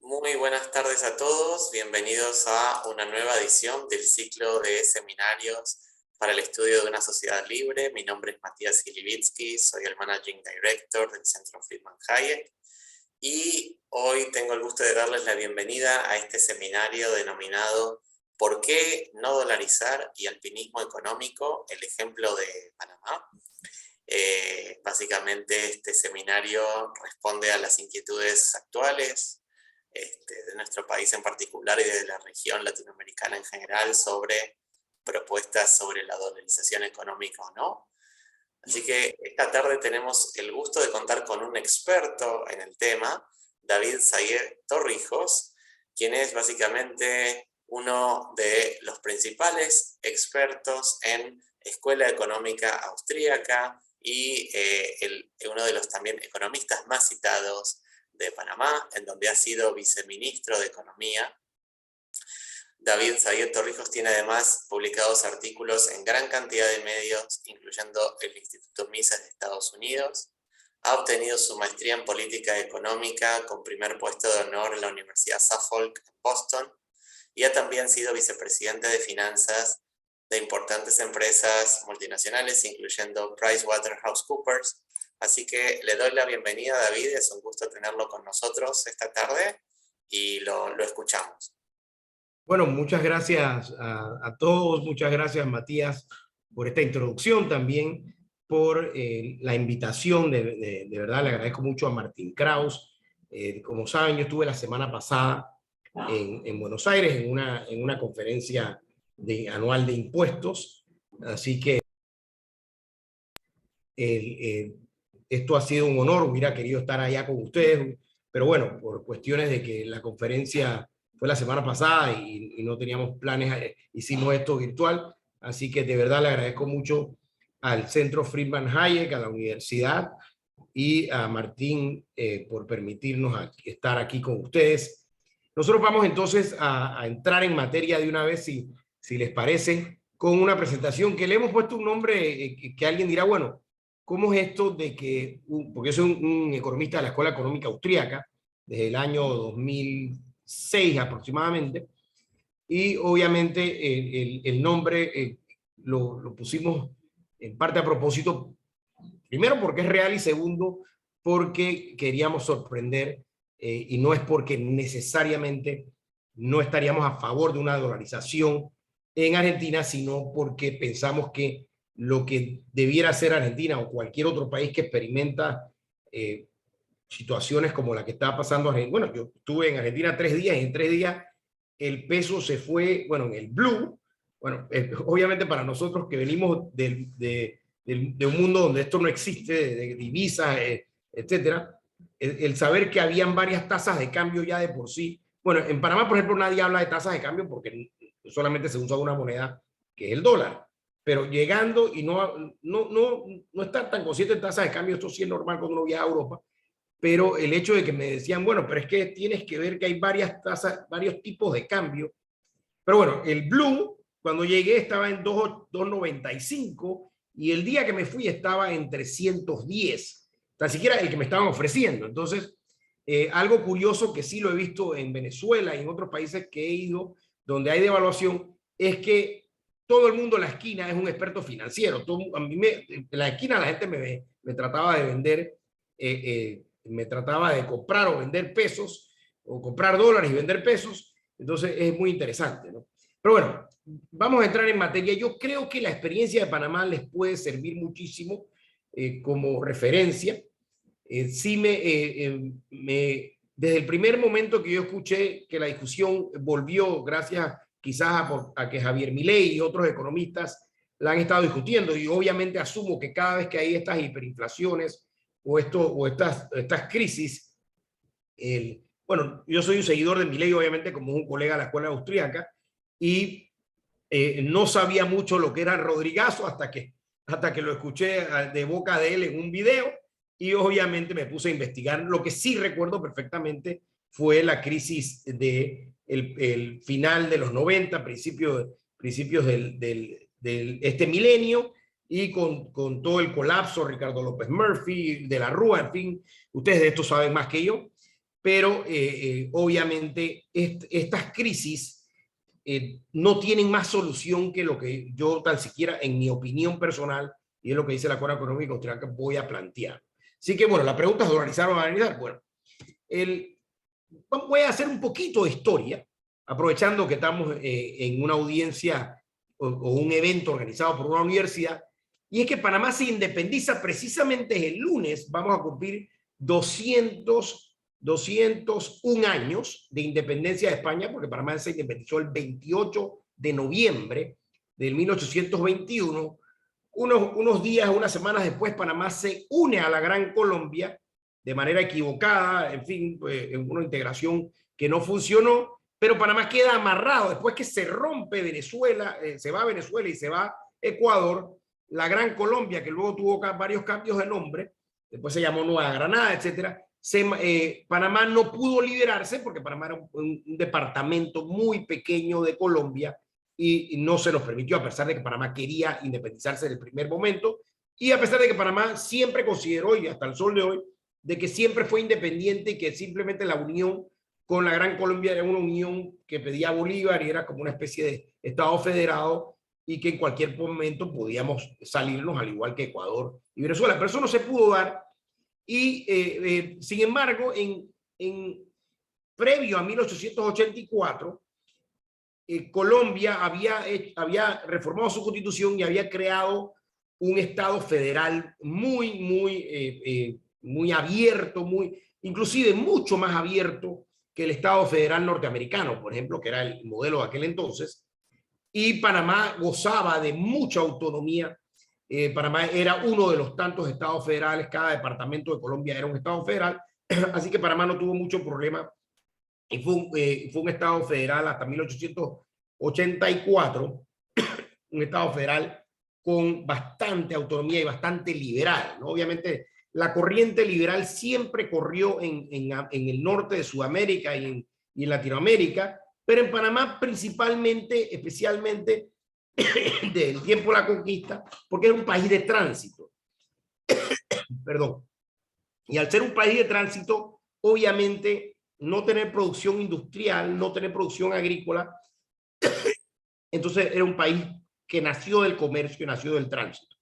Muy buenas tardes a todos, bienvenidos a una nueva edición del ciclo de seminarios para el estudio de una sociedad libre. Mi nombre es Matías Gilivitsky, soy el Managing Director del Centro Friedman Hayek y hoy tengo el gusto de darles la bienvenida a este seminario denominado ¿Por qué no dolarizar y alpinismo económico? El ejemplo de Panamá. Básicamente este seminario responde a las inquietudes actuales de nuestro país en particular y de la región latinoamericana en general sobre propuestas sobre la dolarización económica o no. Así que esta tarde tenemos el gusto de contar con un experto en el tema, David Zayed Torrijos, quien es básicamente uno de los principales expertos en escuela económica austríaca y uno de los también economistas más citados de Panamá, en donde ha sido viceministro de Economía. David Zayed Torrijos tiene además publicados artículos en gran cantidad de medios, incluyendo el Instituto Mises de Estados Unidos. Ha obtenido su maestría en política económica con primer puesto de honor en la Universidad Suffolk en Boston y ha también sido vicepresidente de finanzas de importantes empresas multinacionales, incluyendo PricewaterhouseCoopers. Así que le doy la bienvenida a David, es un gusto tenerlo con nosotros esta tarde y lo escuchamos. Bueno, muchas gracias a todos, muchas gracias Matías por esta introducción, también por la invitación, de verdad le agradezco mucho a Martín Kraus. Como saben, yo estuve la semana pasada en Buenos Aires en una conferencia anual de impuestos, así que esto ha sido un honor, hubiera querido estar allá con ustedes, pero bueno, por cuestiones de que la conferencia fue la semana pasada y no teníamos planes, hicimos esto virtual, así que de verdad le agradezco mucho al Centro Friedman Hayek, a la universidad y a Martín por permitirnos estar aquí con ustedes. Nosotros vamos entonces a entrar en materia de una vez, si les parece, con una presentación que le hemos puesto un nombre que alguien dirá, bueno, ¿cómo es esto de que, porque yo soy un economista de la Escuela Económica Austríaca, desde el año 2006 aproximadamente, y obviamente el nombre lo pusimos en parte a propósito, primero porque es real y segundo porque queríamos sorprender y no es porque necesariamente no estaríamos a favor de una dolarización en Argentina, sino porque pensamos que lo que debiera hacer Argentina o cualquier otro país que experimenta situaciones como la que está pasando Argentina. Bueno, yo estuve en Argentina 3 días y en 3 días el peso se fue, bueno, en el blue. Bueno, obviamente para nosotros que venimos de un mundo donde esto no existe, de divisas, etcétera, el saber que habían varias tasas de cambio ya de por sí. Bueno, en Panamá, por ejemplo, nadie habla de tasas de cambio porque solamente se usa una moneda que es el dólar. Pero llegando y no estar tan consciente de tasas de cambio, esto sí es normal cuando uno viaja a Europa, pero el hecho de que me decían, bueno, pero es que tienes que ver que hay varias tasas, varios tipos de cambio. Pero bueno, el blue, cuando llegué estaba en 2.95 y el día que me fui estaba en 310, tan siquiera el que me estaban ofreciendo. Entonces, algo curioso que sí lo he visto en Venezuela y en otros países que he ido, donde hay devaluación, es que todo el mundo en la esquina es un experto financiero. A mí en la esquina la gente me trataba de vender, me trataba de comprar o vender pesos, o comprar dólares y vender pesos. Entonces es muy interesante, ¿no? Pero bueno, vamos a entrar en materia. Yo creo que la experiencia de Panamá les puede servir muchísimo como referencia. Desde el primer momento que yo escuché que la discusión volvió, gracias quizás a que Javier Milei y otros economistas la han estado discutiendo, y obviamente asumo que cada vez que hay estas hiperinflaciones o estas crisis, bueno, yo soy un seguidor de Milei, obviamente, como un colega de la escuela austríaca, y no sabía mucho lo que era el Rodrigazo hasta que lo escuché de boca de él en un video, y obviamente me puse a investigar. Lo que sí recuerdo perfectamente fue la crisis el final de los 90, principios este milenio, y con todo el colapso, Ricardo López Murphy, de la Rúa, en fin, ustedes de esto saben más que yo. pero obviamente estas crisis no tienen más solución que lo que yo tan siquiera, en mi opinión personal, y es lo que dice el Acuerdo Económico Austral, voy a plantear. Así que, bueno, la pregunta es ¿dolarizar o banalizar? Bueno, voy a hacer un poquito de historia, aprovechando que estamos en una audiencia o un evento organizado por una universidad, y es que Panamá se independiza precisamente el lunes, vamos a cumplir 201 años de independencia de España, porque Panamá se independizó el 28 de noviembre del 1821. Unos días, unas semanas después, Panamá se une a la Gran Colombia de manera equivocada, en fin, en una integración que no funcionó, pero Panamá queda amarrado después que se rompe Venezuela, se va a Venezuela y se va Ecuador, la Gran Colombia, que luego tuvo varios cambios de nombre, después se llamó Nueva Granada, etcétera. Panamá no pudo liberarse porque Panamá era un departamento muy pequeño de Colombia y no se nos permitió, a pesar de que Panamá quería independizarse en el primer momento y a pesar de que Panamá siempre consideró, y hasta el sol de hoy, de que siempre fue independiente y que simplemente la unión con la Gran Colombia era una unión que pedía Bolívar y era como una especie de Estado federado y que en cualquier momento podíamos salirnos al igual que Ecuador y Venezuela. Pero eso no se pudo dar y sin embargo, previo a 1884, Colombia había reformado su constitución y había creado un Estado federal muy abierto, inclusive mucho más abierto que el Estado federal norteamericano, por ejemplo, que era el modelo de aquel entonces, y Panamá gozaba de mucha autonomía. Panamá era uno de los tantos estados federales, cada departamento de Colombia era un estado federal, así que Panamá no tuvo mucho problema y fue un estado federal hasta 1884, un estado federal con bastante autonomía y bastante liberal, ¿no? Obviamente la corriente liberal siempre corrió en el norte de Sudamérica y en Latinoamérica, pero en Panamá principalmente, especialmente del tiempo de la conquista, porque era un país de tránsito. Perdón. Y al ser un país de tránsito, obviamente no tener producción industrial, no tener producción agrícola, entonces era un país que nació del comercio, nació del tránsito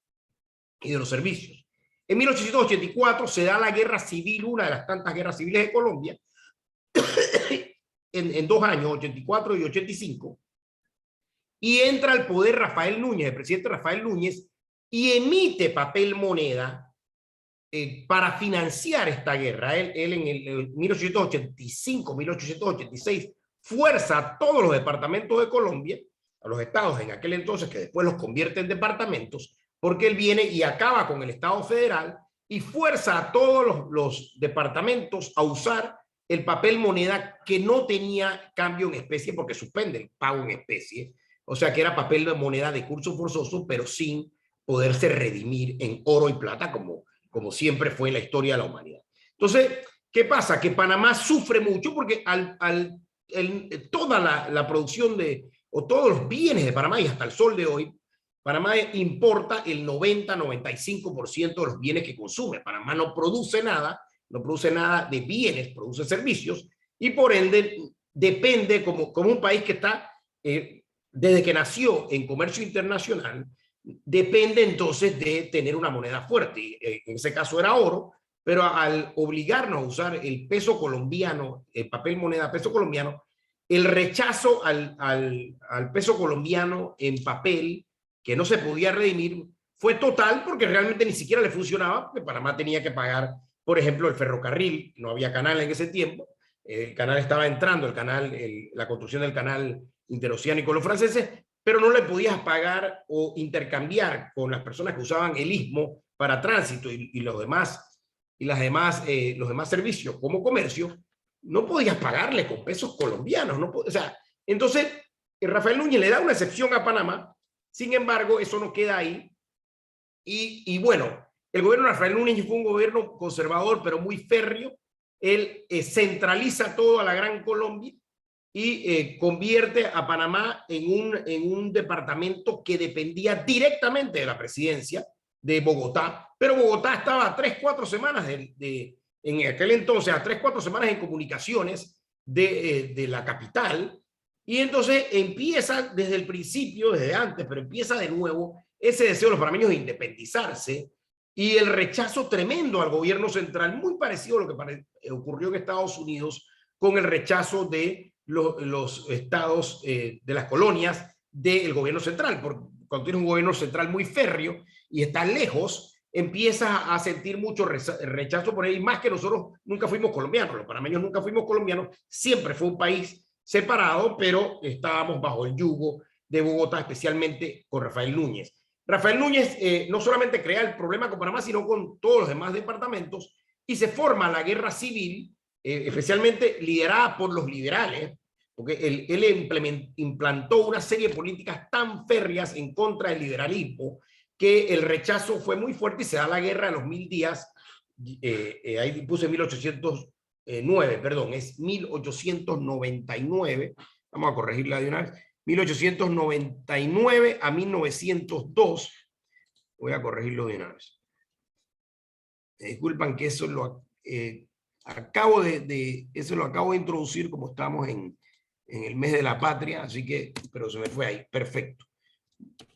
y de los servicios. En 1884 se da la guerra civil, una de las tantas guerras civiles de Colombia, en 2 años, 84 y 85, y entra al poder Rafael Núñez, el presidente Rafael Núñez, y emite papel moneda para financiar esta guerra. Él en el 1885, 1886, fuerza a todos los departamentos de Colombia, a los estados en aquel entonces, que después los convierte en departamentos, porque él viene y acaba con el Estado federal y fuerza a todos los departamentos a usar el papel moneda que no tenía cambio en especie, porque suspende el pago en especie, o sea que era papel de moneda de curso forzoso, pero sin poderse redimir en oro y plata, como siempre fue en la historia de la humanidad. Entonces, ¿qué pasa? Que Panamá sufre mucho porque toda la producción o todos los bienes de Panamá, y hasta el sol de hoy, Panamá importa el 90-95% de los bienes que consume. Panamá no produce nada de bienes, produce servicios, y por ende depende como un país que está, desde que nació en comercio internacional, depende entonces de tener una moneda fuerte. En ese caso era oro, pero al obligarnos a usar el peso colombiano, el papel moneda peso colombiano, el rechazo al peso colombiano en papel, que no se podía redimir, fue total porque realmente ni siquiera le funcionaba, porque Panamá tenía que pagar, por ejemplo, el ferrocarril, no había canal en ese tiempo, el canal estaba entrando, la construcción del canal interoceánico con los franceses, pero no le podías pagar o intercambiar con las personas que usaban el istmo para tránsito y los demás servicios como comercio, no podías pagarle con pesos colombianos. O sea, entonces Rafael Núñez le da una excepción a Panamá, sin embargo, eso no queda ahí. Y bueno, el gobierno de Rafael Núñez fue un gobierno conservador, pero muy férreo. Él centraliza todo a la Gran Colombia y convierte a Panamá en un departamento que dependía directamente de la presidencia de Bogotá, pero Bogotá estaba a 3-4 semanas en aquel entonces a 3, 4 semanas en comunicaciones de la capital, y entonces empieza desde el principio, desde antes, pero empieza de nuevo ese deseo de los panameños de independizarse y el rechazo tremendo al gobierno central, muy parecido a lo que ocurrió en Estados Unidos con el rechazo de los estados de las colonias del gobierno central. Porque cuando tienes un gobierno central muy férreo y está lejos, empieza a sentir mucho rechazo por él, más que nosotros nunca fuimos colombianos, los panameños nunca fuimos colombianos, siempre fue un país separado, pero estábamos bajo el yugo de Bogotá, especialmente con Rafael Núñez. Rafael Núñez no solamente crea el problema con Panamá, sino con todos los demás departamentos, y se forma la guerra civil, especialmente liderada por los liberales, porque él implantó una serie de políticas tan férreas en contra del liberalismo que el rechazo fue muy fuerte y se da la guerra de los 1000 días. Ahí puse 1809, perdón, es 1899. Vamos a corregirla de una vez. 1899 a 1902. Voy a corregirlo de una vez. Disculpan que eso lo acabo eso lo acabo de introducir como estamos en el mes de la patria, así que, pero se me fue ahí. Perfecto.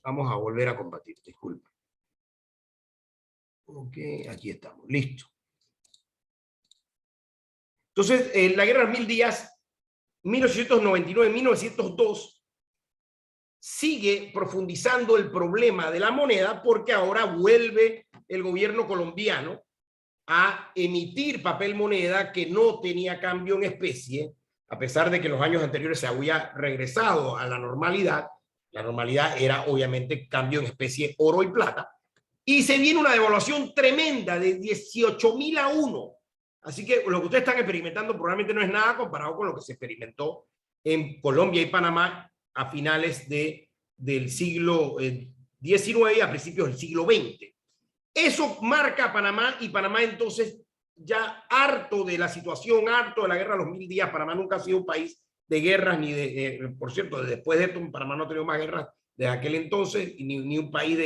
Vamos a volver a combatir, disculpen. Ok, aquí estamos, listo. Entonces, la guerra de los 1000 días, 1899-1902, sigue profundizando el problema de la moneda porque ahora vuelve el gobierno colombiano a emitir papel moneda que no tenía cambio en especie, a pesar de que en los años anteriores se había regresado a la normalidad. La normalidad era obviamente cambio en especie oro y plata, y se viene una devaluación tremenda de 18.000 a 1. Así que lo que ustedes están experimentando probablemente no es nada comparado con lo que se experimentó en Colombia y Panamá a finales del siglo XIX y a principios del siglo XX. Eso marca a Panamá, y Panamá entonces, ya harto de la situación, harto de la guerra de los 1000 días, Panamá nunca ha sido un país de guerras, ni por cierto, después de esto, Panamá no ha tenido más guerras de aquel entonces, ni un país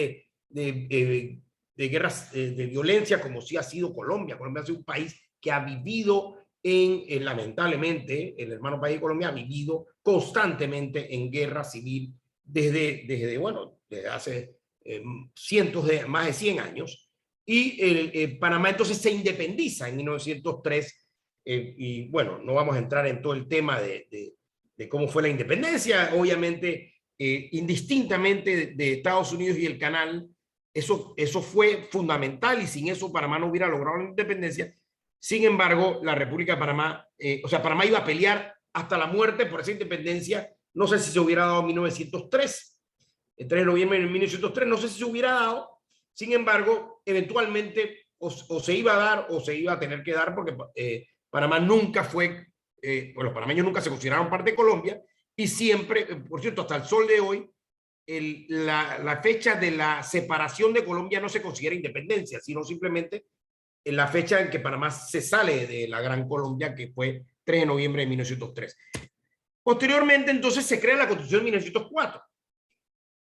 de guerras de violencia como sí ha sido Colombia. Colombia ha sido un país que ha vivido lamentablemente, el hermano país de Colombia ha vivido constantemente en guerra civil desde hace más de 100 años, y Panamá entonces se independiza en 1903, y bueno, no vamos a entrar en todo el tema de cómo fue la independencia, obviamente, indistintamente de Estados Unidos y el Canal, eso fue fundamental, y sin eso Panamá no hubiera logrado la independencia. Sin embargo, la República de Panamá, Panamá iba a pelear hasta la muerte por esa independencia. No sé si se hubiera dado en 1903, el 3 de noviembre de 1903, no sé si se hubiera dado. Sin embargo, eventualmente o se iba a dar o se iba a tener que dar, porque Panamá nunca fue, los panameños nunca se consideraron parte de Colombia, y siempre, por cierto, hasta el sol de hoy, la fecha de la separación de Colombia no se considera independencia, sino simplemente en la fecha en que Panamá se sale de la Gran Colombia, que fue 3 de noviembre de 1903. Posteriormente, entonces, se crea la Constitución de 1904.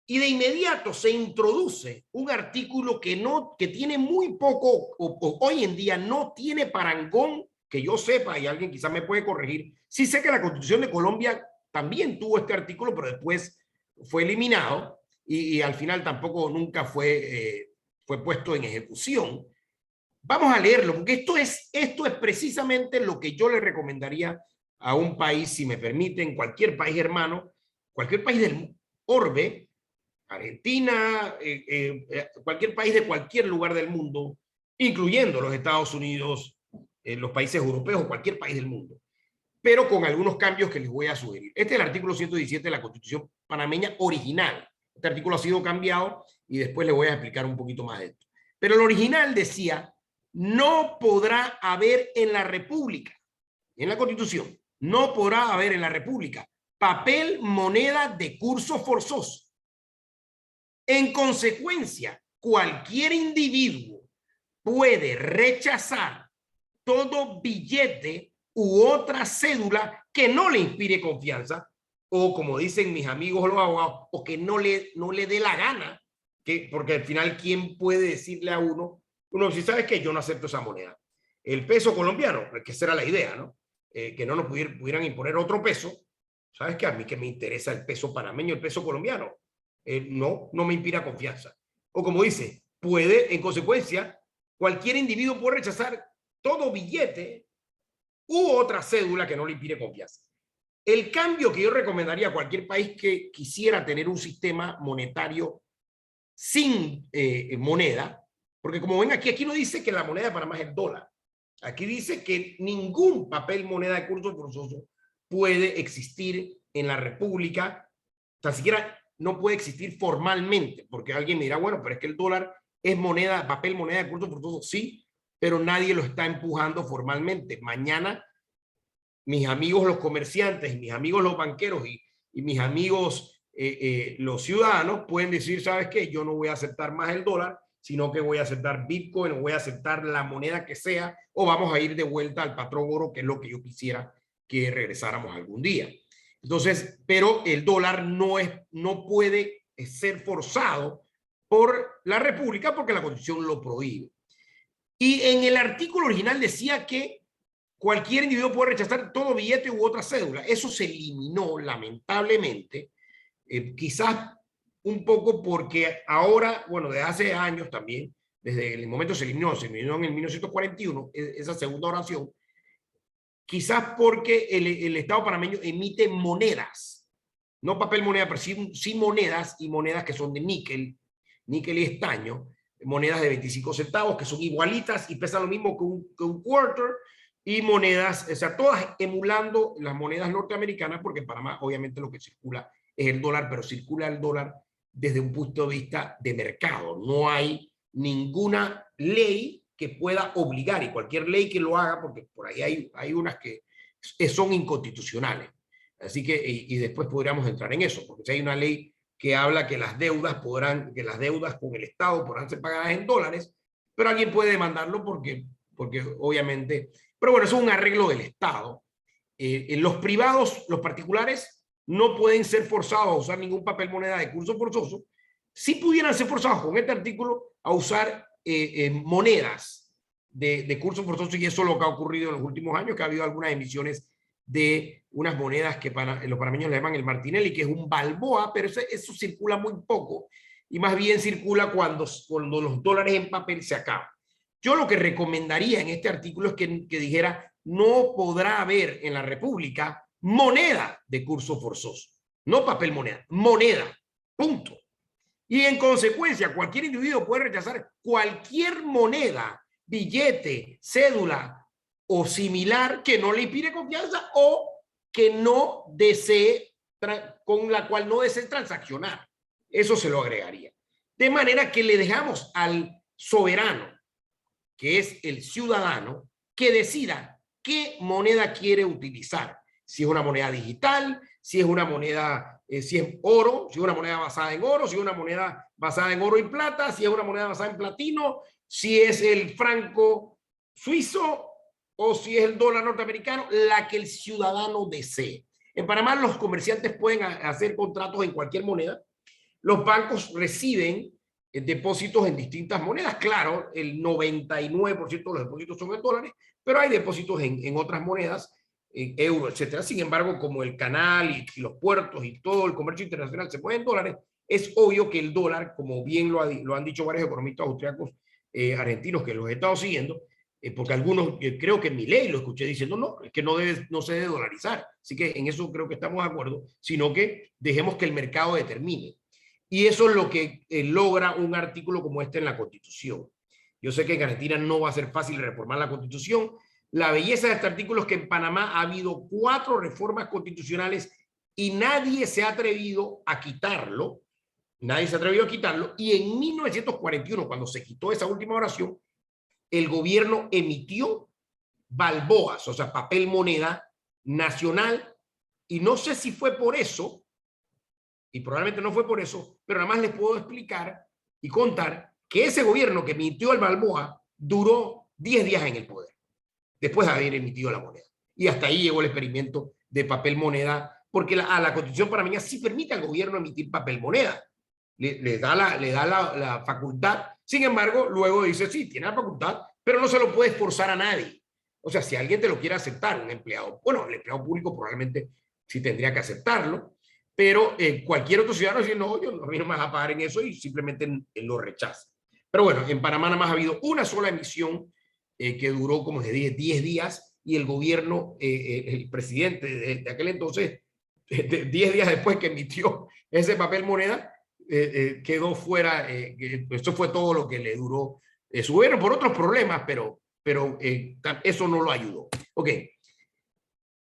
Y de inmediato se introduce un artículo que tiene muy poco, hoy en día no tiene parangón, que yo sepa, y alguien quizás me puede corregir. Sí sé que la Constitución de Colombia también tuvo este artículo, pero después fue eliminado, y al final tampoco nunca fue puesto en ejecución. Vamos a leerlo, porque esto es precisamente lo que yo le recomendaría a un país, si me permiten, cualquier país hermano, cualquier país del orbe, Argentina, cualquier país de cualquier lugar del mundo, incluyendo los Estados Unidos, los países europeos, cualquier país del mundo, pero con algunos cambios que les voy a sugerir. Este es el artículo 117 de la Constitución panameña original. Este artículo ha sido cambiado y después les voy a explicar un poquito más de esto. Pero el original decía: no podrá haber en la República, en la Constitución, no podrá haber en la República papel moneda de curso forzoso. En consecuencia, cualquier individuo puede rechazar todo billete u otra cédula que no le inspire confianza, o como dicen mis amigos los abogados, o que no le dé la gana, porque al final, ¿quién puede decirle a uno, si sabes que yo no acepto esa moneda? el peso colombiano, que esa era la idea, ¿no? Que no nos pudieran imponer otro peso. ¿Sabes qué? A mí que me interesa el peso panameño, el peso colombiano. No me inspira confianza. O como dice, puede, en consecuencia, cualquier individuo puede rechazar todo billete u otra cédula que no le inspire confianza. El cambio que yo recomendaría a cualquier país que quisiera tener un sistema monetario sin moneda, porque como ven aquí no dice que la moneda de Panamá es el dólar. Aquí dice que ningún papel moneda de curso forzoso puede existir en la República, tan siquiera no puede existir formalmente, porque alguien me dirá, bueno, pero es que el dólar es moneda, papel moneda de curso forzoso, sí, pero nadie lo está empujando formalmente. Mañana mis amigos los comerciantes, mis amigos los banqueros y mis amigos los ciudadanos pueden decir, ¿sabes qué? Yo no voy a aceptar más el dólar, sino que voy a aceptar Bitcoin, o voy a aceptar la moneda que sea, o vamos a ir de vuelta al patrón oro, que es lo que yo quisiera que regresáramos algún día. Entonces, pero el dólar no puede ser forzado por la República porque la Constitución lo prohíbe. Y en el artículo original decía que cualquier individuo puede rechazar todo billete u otra cédula. Eso se eliminó, lamentablemente, quizás un poco porque ahora, bueno, desde hace años también, desde el momento se eliminó en el 1941, esa segunda oración, quizás porque el Estado panameño emite monedas, no papel moneda, pero sí monedas, y monedas que son de níquel y estaño, monedas de 25 centavos que son igualitas y pesan lo mismo que un quarter, y monedas, o sea, todas emulando las monedas norteamericanas, porque en Panamá obviamente lo que circula es el dólar, pero circula el dólar desde un punto de vista de mercado. No hay ninguna ley que pueda obligar, y cualquier ley que lo haga, porque por ahí hay unas que son inconstitucionales. Así que, y después podríamos entrar en eso, porque si hay una ley que habla que las deudas con el Estado podrán ser pagadas en dólares, pero alguien puede demandarlo porque obviamente, pero bueno, eso es un arreglo del Estado. Los privados, los particulares, no pueden ser forzados a usar ningún papel moneda de curso forzoso. Sí pudieran ser forzados con este artículo a usar monedas de curso forzoso, y eso es lo que ha ocurrido en los últimos años, que ha habido algunas emisiones de unas monedas que los panameños le llaman el Martinelli, que es un Balboa, pero eso circula muy poco, y más bien circula cuando los dólares en papel se acaban. Yo lo que recomendaría en este artículo es que dijera, no podrá haber en la República moneda de curso forzoso, no papel moneda, punto. Y en consecuencia, cualquier individuo puede rechazar cualquier moneda, billete, cédula o similar que no le inspire confianza o que no desee, con la cual no desee transaccionar. Eso se lo agregaría. De manera que le dejamos al soberano, que es el ciudadano, que decida qué moneda quiere utilizar. Si es una moneda digital, si es una moneda, si es oro, si es una moneda basada en oro, si es una moneda basada en oro y plata, si es una moneda basada en platino, si es el franco suizo o si es el dólar norteamericano, la que el ciudadano desee. En Panamá los comerciantes pueden hacer contratos en cualquier moneda. Los bancos reciben depósitos en distintas monedas. Claro, el 99% de los depósitos son en dólares, pero hay depósitos en otras monedas, en euros, etcétera. Sin embargo, como el canal y los puertos y todo el comercio internacional se mueve en dólares, es obvio que el dólar, como bien lo han dicho varios economistas austriacos, argentinos que los he estado siguiendo, porque algunos, creo que Milei lo escuché diciendo, no, es que no se debe dolarizar. Así que en eso creo que estamos de acuerdo, sino que dejemos que el mercado determine. Y eso es lo que logra un artículo como este en la Constitución. Yo sé que en Argentina no va a ser fácil reformar la Constitución. La belleza de este artículo es que en Panamá ha habido 4 reformas constitucionales y nadie se ha atrevido a quitarlo. Nadie se ha atrevido a quitarlo. Y en 1941, cuando se quitó esa última oración, el gobierno emitió balboas, o sea, papel moneda nacional. Y no sé si fue por eso, y probablemente no fue por eso, pero nada más les puedo explicar y contar que ese gobierno que emitió el balboa duró 10 días en el poder, después de haber emitido la moneda. Y hasta ahí llegó el experimento de papel moneda, porque a la Constitución panameña sí permite al gobierno emitir papel moneda. Le da la facultad. Sin embargo, luego dice, sí, tiene la facultad, pero no se lo puedes forzar a nadie. O sea, si alguien te lo quiere aceptar, un empleado, bueno, el empleado público probablemente sí tendría que aceptarlo, pero cualquier otro ciudadano dice, no, yo no, a mí no me vas a pagar en eso y simplemente lo rechaza. Pero bueno, en Panamá nada más ha habido una sola emisión que duró, como les dije, 10 días y el gobierno, el presidente de aquel entonces, 10 días después que emitió ese papel moneda, quedó fuera. Eso fue todo lo que le duró su gobierno por otros problemas, pero eso no lo ayudó. Ok.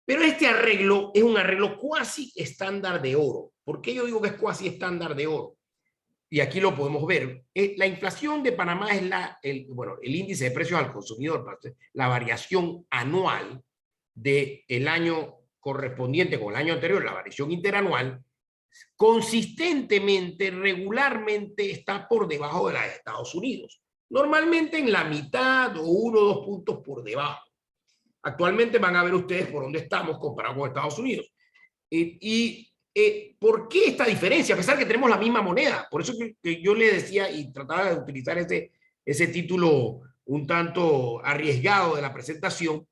Pero este arreglo es un arreglo cuasi estándar de oro. ¿Por qué yo digo que es cuasi estándar de oro? Y aquí lo podemos ver. La inflación de Panamá es el índice de precios al consumidor, la variación anual del año correspondiente con el año anterior, la variación interanual, consistentemente, regularmente está por debajo de la de Estados Unidos. Normalmente en la mitad o 1 o 2 puntos por debajo. Actualmente van a ver ustedes por dónde estamos comparado con Estados Unidos. ¿Por qué esta diferencia? A pesar que tenemos la misma moneda. Por eso que yo le decía y trataba de utilizar ese título un tanto arriesgado de la presentación,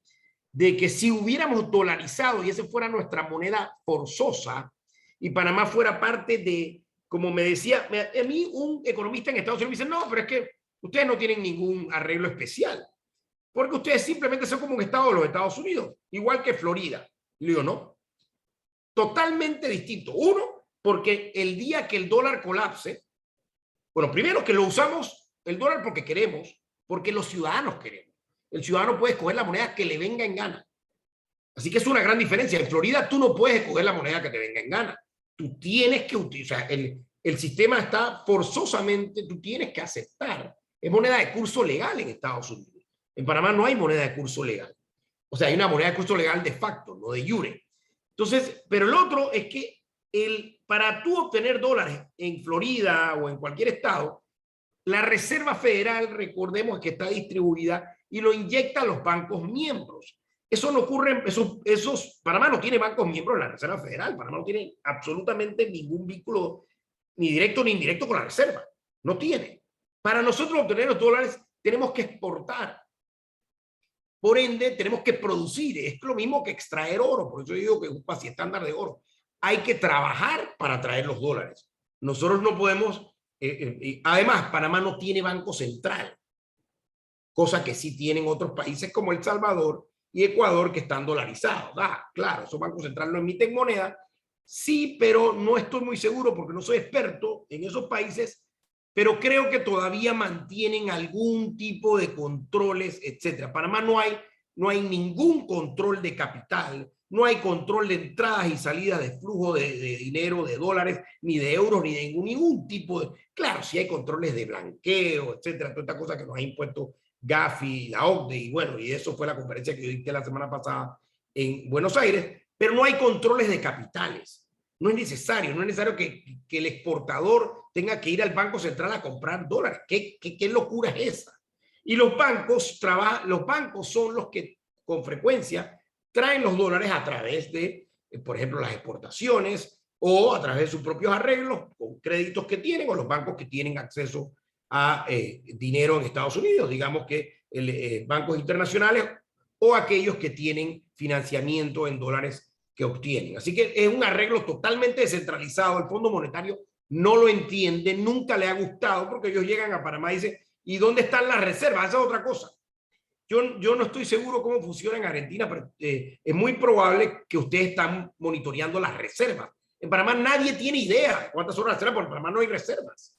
de que si hubiéramos dolarizado y esa fuera nuestra moneda forzosa y Panamá fuera parte de, como me decía, a mí un economista en Estados Unidos me dice, no, pero es que ustedes no tienen ningún arreglo especial, porque ustedes simplemente son como un estado de los Estados Unidos, igual que Florida. Le digo, no, totalmente distinto. Uno, porque el día que el dólar colapse, bueno, primero que lo usamos el dólar porque queremos, porque los ciudadanos queremos. El ciudadano puede escoger la moneda que le venga en gana. Así que es una gran diferencia. En Florida tú no puedes escoger la moneda que te venga en gana. Tú tienes que utilizar, el sistema está forzosamente, tú tienes que aceptar. Es moneda de curso legal en Estados Unidos. En Panamá no hay moneda de curso legal. O sea, hay una moneda de curso legal de facto, no de jure. Entonces, pero el otro es que para tú obtener dólares en Florida o en cualquier estado, la Reserva Federal, recordemos que está distribuida y lo inyecta a los bancos miembros. Eso no ocurre, Panamá no tiene bancos miembros de la Reserva Federal. Panamá no tiene absolutamente ningún vínculo, ni directo ni indirecto, con la Reserva. No tiene. Para nosotros obtener los dólares tenemos que exportar. Por ende, tenemos que producir. Es lo mismo que extraer oro. Por eso yo digo que es un cuasi estándar de oro. Hay que trabajar para traer los dólares. Nosotros no podemos... además, Panamá no tiene banco central, cosa que sí tienen otros países como El Salvador y Ecuador, que están dolarizados. Claro, esos bancos centrales no emiten moneda. Sí, pero no estoy muy seguro porque no soy experto en esos países, pero creo que todavía mantienen algún tipo de controles, etcétera. Panamá no hay ningún control de capital, no hay control de entradas y salidas de flujo de dinero, de dólares, ni de euros, ni de ningún tipo de... Claro, sí hay controles de blanqueo, etcétera, toda esta cosa que nos ha impuesto Gafi, la OCDE, y bueno, y eso fue la conferencia que yo dicté la semana pasada en Buenos Aires, pero no hay controles de capitales. No es necesario que el exportador tenga que ir al Banco Central a comprar dólares. ¿Qué locura es esa? Y los bancos son los que con frecuencia traen los dólares a través de, por ejemplo, las exportaciones o a través de sus propios arreglos con créditos que tienen o los bancos que tienen acceso a dinero en Estados Unidos, digamos que bancos internacionales o aquellos que tienen financiamiento en dólares que obtienen. Así que es un arreglo totalmente descentralizado. El Fondo Monetario no lo entiende, nunca le ha gustado, porque ellos llegan a Panamá y dicen, ¿y dónde están las reservas? Esa es otra cosa. Yo no estoy seguro cómo funciona en Argentina, pero es muy probable que ustedes están monitoreando las reservas. En Panamá nadie tiene idea de cuántas son las reservas, porque en Panamá no hay reservas.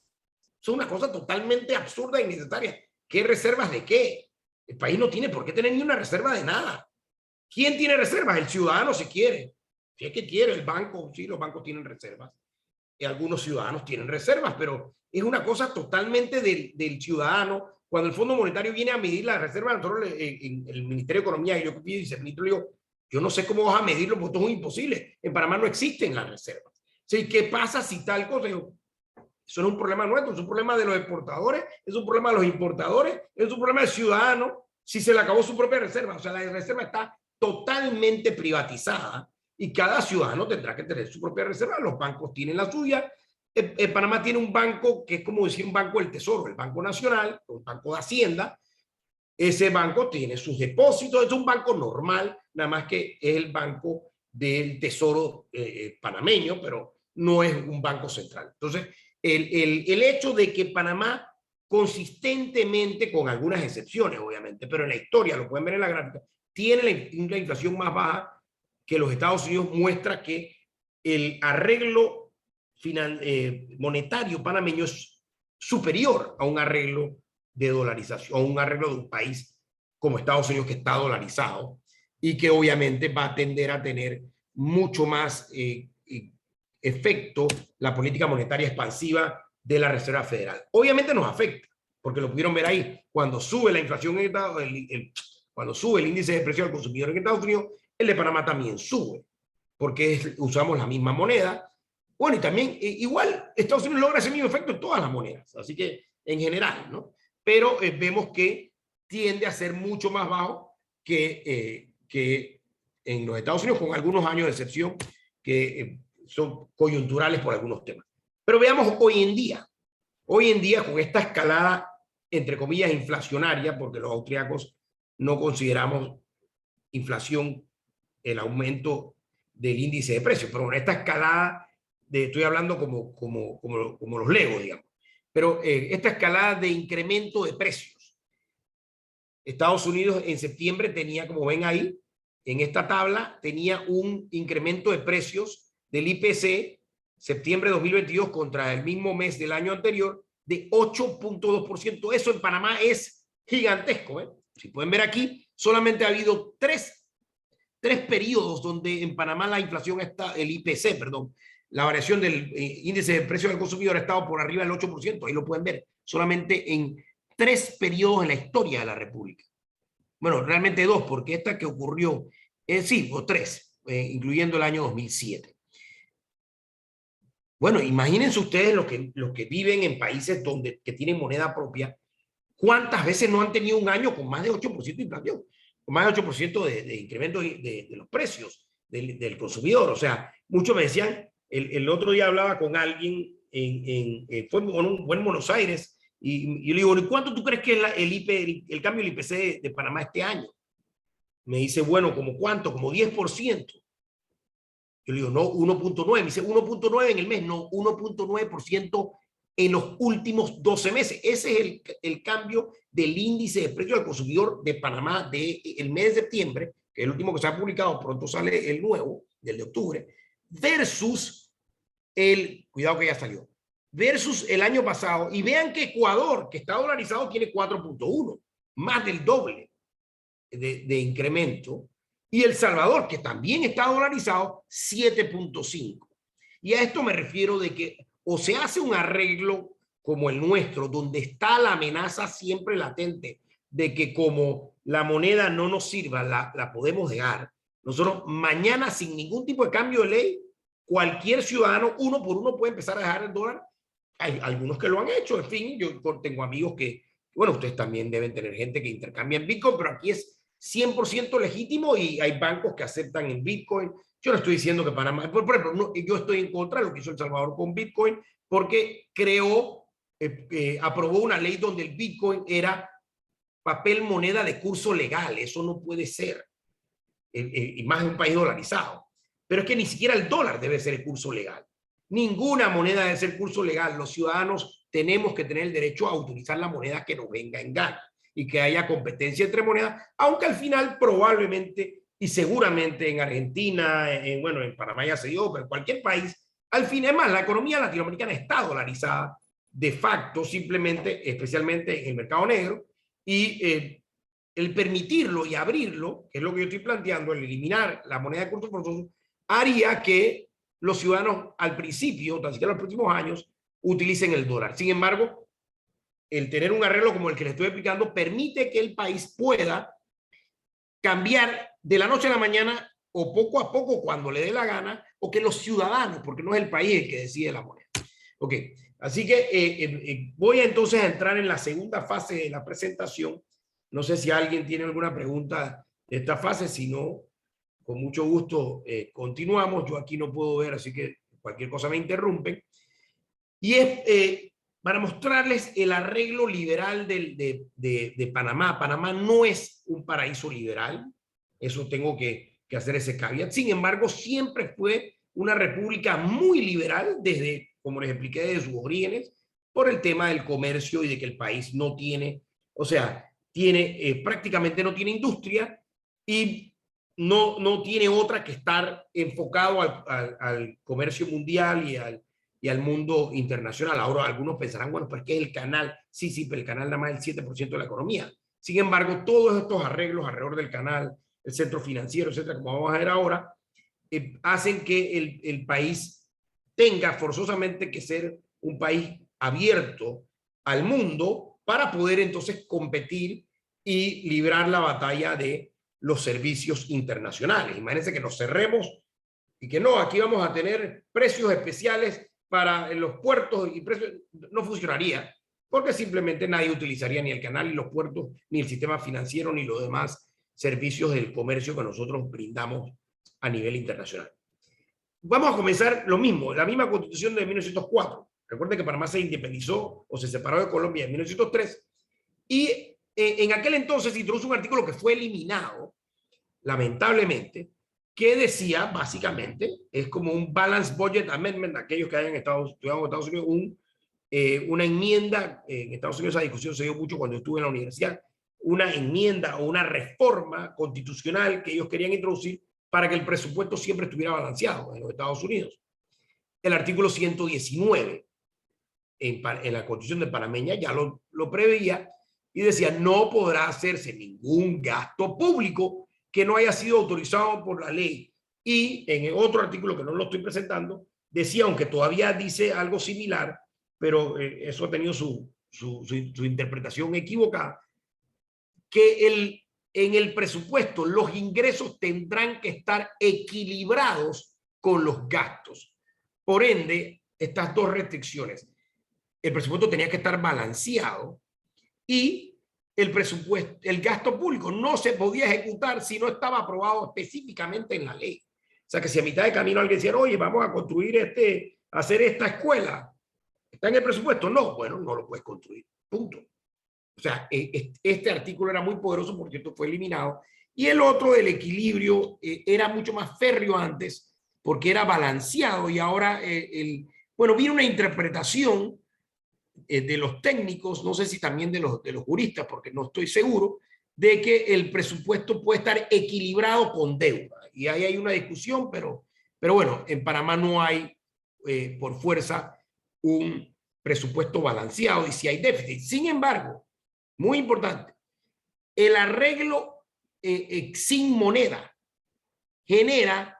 Es una cosa totalmente absurda y innecesaria. ¿Qué reservas de qué? El país no tiene por qué tener ni una reserva de nada. ¿Quién tiene reservas? El ciudadano, si quiere. Si es que quiere, el banco, sí, los bancos tienen reservas. Y algunos ciudadanos tienen reservas, pero es una cosa totalmente del ciudadano. Cuando el Fondo Monetario viene a medir las reservas, nosotros en el Ministerio de Economía, y yo pido viceministro, le digo, yo no sé cómo vas a medirlo, porque esto es imposible. En Panamá no existen las reservas. ¿Sí? ¿Qué pasa si tal cosa? Eso no es un problema nuestro, es un problema de los exportadores, es un problema de los importadores, es un problema del ciudadano si se le acabó su propia reserva. O sea, la reserva está totalmente privatizada y cada ciudadano tendrá que tener su propia reserva. Los bancos tienen la suya. Panamá tiene un banco que es como decir un banco del tesoro, el Banco Nacional, o el Banco de Hacienda, ese banco tiene sus depósitos, es un banco normal, nada más que es el banco del Tesoro panameño, pero no es un banco central. Entonces, el hecho de que Panamá consistentemente, con algunas excepciones obviamente, pero en la historia, lo pueden ver en la gráfica, tiene la inflación más baja que los Estados Unidos, muestra que el arreglo monetario panameño es superior a un arreglo de dolarización, a un arreglo de un país como Estados Unidos que está dolarizado y que obviamente va a tender a tener mucho más efecto la política monetaria expansiva de la Reserva Federal. Obviamente nos afecta, porque lo pudieron ver ahí, cuando sube la inflación en cuando sube el índice de precios al consumidor en Estados Unidos, el de Panamá también sube, porque usamos la misma moneda. Bueno, y también igual Estados Unidos logra ese mismo efecto en todas las monedas, así que en general, ¿no? Pero vemos que tiende a ser mucho más bajo que en los Estados Unidos, con algunos años de excepción que son coyunturales por algunos temas. Pero veamos hoy en día con esta escalada, entre comillas, inflacionaria, porque los austríacos no consideramos inflación el aumento del índice de precios, pero con esta escalada, estoy hablando como los legos, digamos, pero esta escalada de incremento de precios. Estados Unidos en septiembre tenía, como ven ahí, en esta tabla, tenía un incremento de precios del IPC septiembre de 2022 contra el mismo mes del año anterior de 8.2%. Eso en Panamá es gigantesco, ¿eh? Si pueden ver aquí, solamente ha habido tres periodos donde en Panamá la inflación está, el IPC, perdón, la variación del índice de precios del consumidor ha estado por arriba del 8%, ahí lo pueden ver, solamente en 3 periodos en la historia de la República. Bueno, realmente 2, porque esta que ocurrió, sí, o 3, incluyendo el año 2007. Bueno, imagínense ustedes los que viven en países que tienen moneda propia, ¿cuántas veces no han tenido un año con más de 8% de inflación? Con más de 8% de incremento de los precios del consumidor. O sea, muchos me decían, el otro día hablaba con alguien, fue en Buenos Aires, y yo le digo, ¿cuánto tú crees que es el cambio del IPC de Panamá este año? Me dice, bueno, ¿como cuánto? Como 10%. Yo le digo, no, 1.9. Me dice, 1.9 en el mes, no, 1.9% en los últimos 12 meses. Ese es el cambio del índice de precio al consumidor de Panamá del mes de septiembre, que es el último que se ha publicado, pronto sale el nuevo, del de octubre, versus cuidado que ya salió, versus el año pasado. Y vean que Ecuador, que está dolarizado, tiene 4.1, más del doble de incremento. Y El Salvador, que también está dolarizado, 7.5. Y a esto me refiero de que o se hace un arreglo como el nuestro, donde está la amenaza siempre latente de que como la moneda no nos sirva, la podemos dejar. Nosotros mañana, sin ningún tipo de cambio de ley, cualquier ciudadano, uno por uno, puede empezar a dejar el dólar. Hay algunos que lo han hecho, en fin, yo tengo amigos que, bueno, ustedes también deben tener gente que intercambia en Bitcoin, pero aquí es 100% legítimo y hay bancos que aceptan en Bitcoin. Yo no estoy diciendo que Panamá, por ejemplo, no, yo estoy en contra de lo que hizo El Salvador con Bitcoin porque aprobó una ley donde el Bitcoin era papel moneda de curso legal. Eso no puede ser, y más en un país dolarizado. Pero es que ni siquiera el dólar debe ser el curso legal. Ninguna moneda debe ser curso legal. Los ciudadanos tenemos que tener el derecho a utilizar la moneda que nos venga en gana y que haya competencia entre monedas, aunque al final probablemente y seguramente en Argentina, bueno, en Panamá ya se dio, pero en cualquier país, al fin, es más, la economía latinoamericana está dolarizada de facto, simplemente, especialmente en el mercado negro, y el permitirlo y abrirlo, que es lo que yo estoy planteando, el eliminar la moneda de curso forzoso, haría que los ciudadanos al principio, tan siquiera en los próximos años, utilicen el dólar. Sin embargo, el tener un arreglo como el que les estoy explicando permite que el país pueda cambiar de la noche a la mañana o poco a poco cuando le dé la gana, o que los ciudadanos, porque no es el país el que decide la moneda. Ok, así que voy entonces a entrar en la segunda fase de la presentación. No sé si alguien tiene alguna pregunta de esta fase, si no, con mucho gusto continuamos. Yo aquí no puedo ver, así que cualquier cosa me interrumpe. Y es para mostrarles el arreglo liberal de Panamá. Panamá no es un paraíso liberal, eso tengo que hacer ese caveat. Sin embargo, siempre fue una república muy liberal desde, como les expliqué, desde sus orígenes, por el tema del comercio y de que el país no tiene, o sea, prácticamente no tiene industria y no tiene otra que estar enfocado al comercio mundial y al mundo internacional. Ahora algunos pensarán, bueno, pues que el canal, sí, pero el canal nada más el 7% de la economía. Sin embargo, todos estos arreglos alrededor del canal, el centro financiero, etcétera, como vamos a ver ahora, hacen que el país tenga forzosamente que ser un país abierto al mundo para poder entonces competir y librar la batalla de los servicios internacionales. Imagínense que nos cerremos y que no, aquí vamos a tener precios especiales para los puertos y precios, no funcionaría, porque simplemente nadie utilizaría ni el canal, ni los puertos, ni el sistema financiero, ni los demás servicios del comercio que nosotros brindamos a nivel internacional. Vamos a comenzar lo mismo, la misma constitución de 1904. Recuerden que Panamá se independizó o se separó de Colombia en 1903 y en aquel entonces se introdujo un artículo que fue eliminado, lamentablemente, que decía básicamente, es como un Balanced Budget Amendment, aquellos que hayan estudiado en Estados Unidos, una enmienda, en Estados Unidos esa discusión se dio mucho cuando estuve en la universidad, una enmienda o una reforma constitucional que ellos querían introducir para que el presupuesto siempre estuviera balanceado en los Estados Unidos. El artículo 119 en la Constitución de Panameña ya lo preveía y decía no podrá hacerse ningún gasto público que no haya sido autorizado por la ley. Y en el otro artículo que no lo estoy presentando, decía, aunque todavía dice algo similar, pero eso ha tenido su interpretación equivocada, que en el presupuesto los ingresos tendrán que estar equilibrados con los gastos. Por ende, estas dos restricciones, el presupuesto tenía que estar balanceado y el gasto público no se podía ejecutar si no estaba aprobado específicamente en la ley. O sea que si a mitad de camino alguien decía, oye, vamos a construir hacer esta escuela, ¿está en el presupuesto? No, bueno, no lo puedes construir, punto. O sea, este artículo era muy poderoso porque esto fue eliminado. Y el otro del equilibrio era mucho más férreo antes porque era balanceado y ahora, bueno, viene una interpretación de los técnicos, no sé si también de los juristas, porque no estoy seguro, de que el presupuesto puede estar equilibrado con deuda. Y ahí hay una discusión, pero bueno, en Panamá no hay por fuerza un presupuesto balanceado y si hay déficit. Sin embargo, muy importante, el arreglo sin moneda genera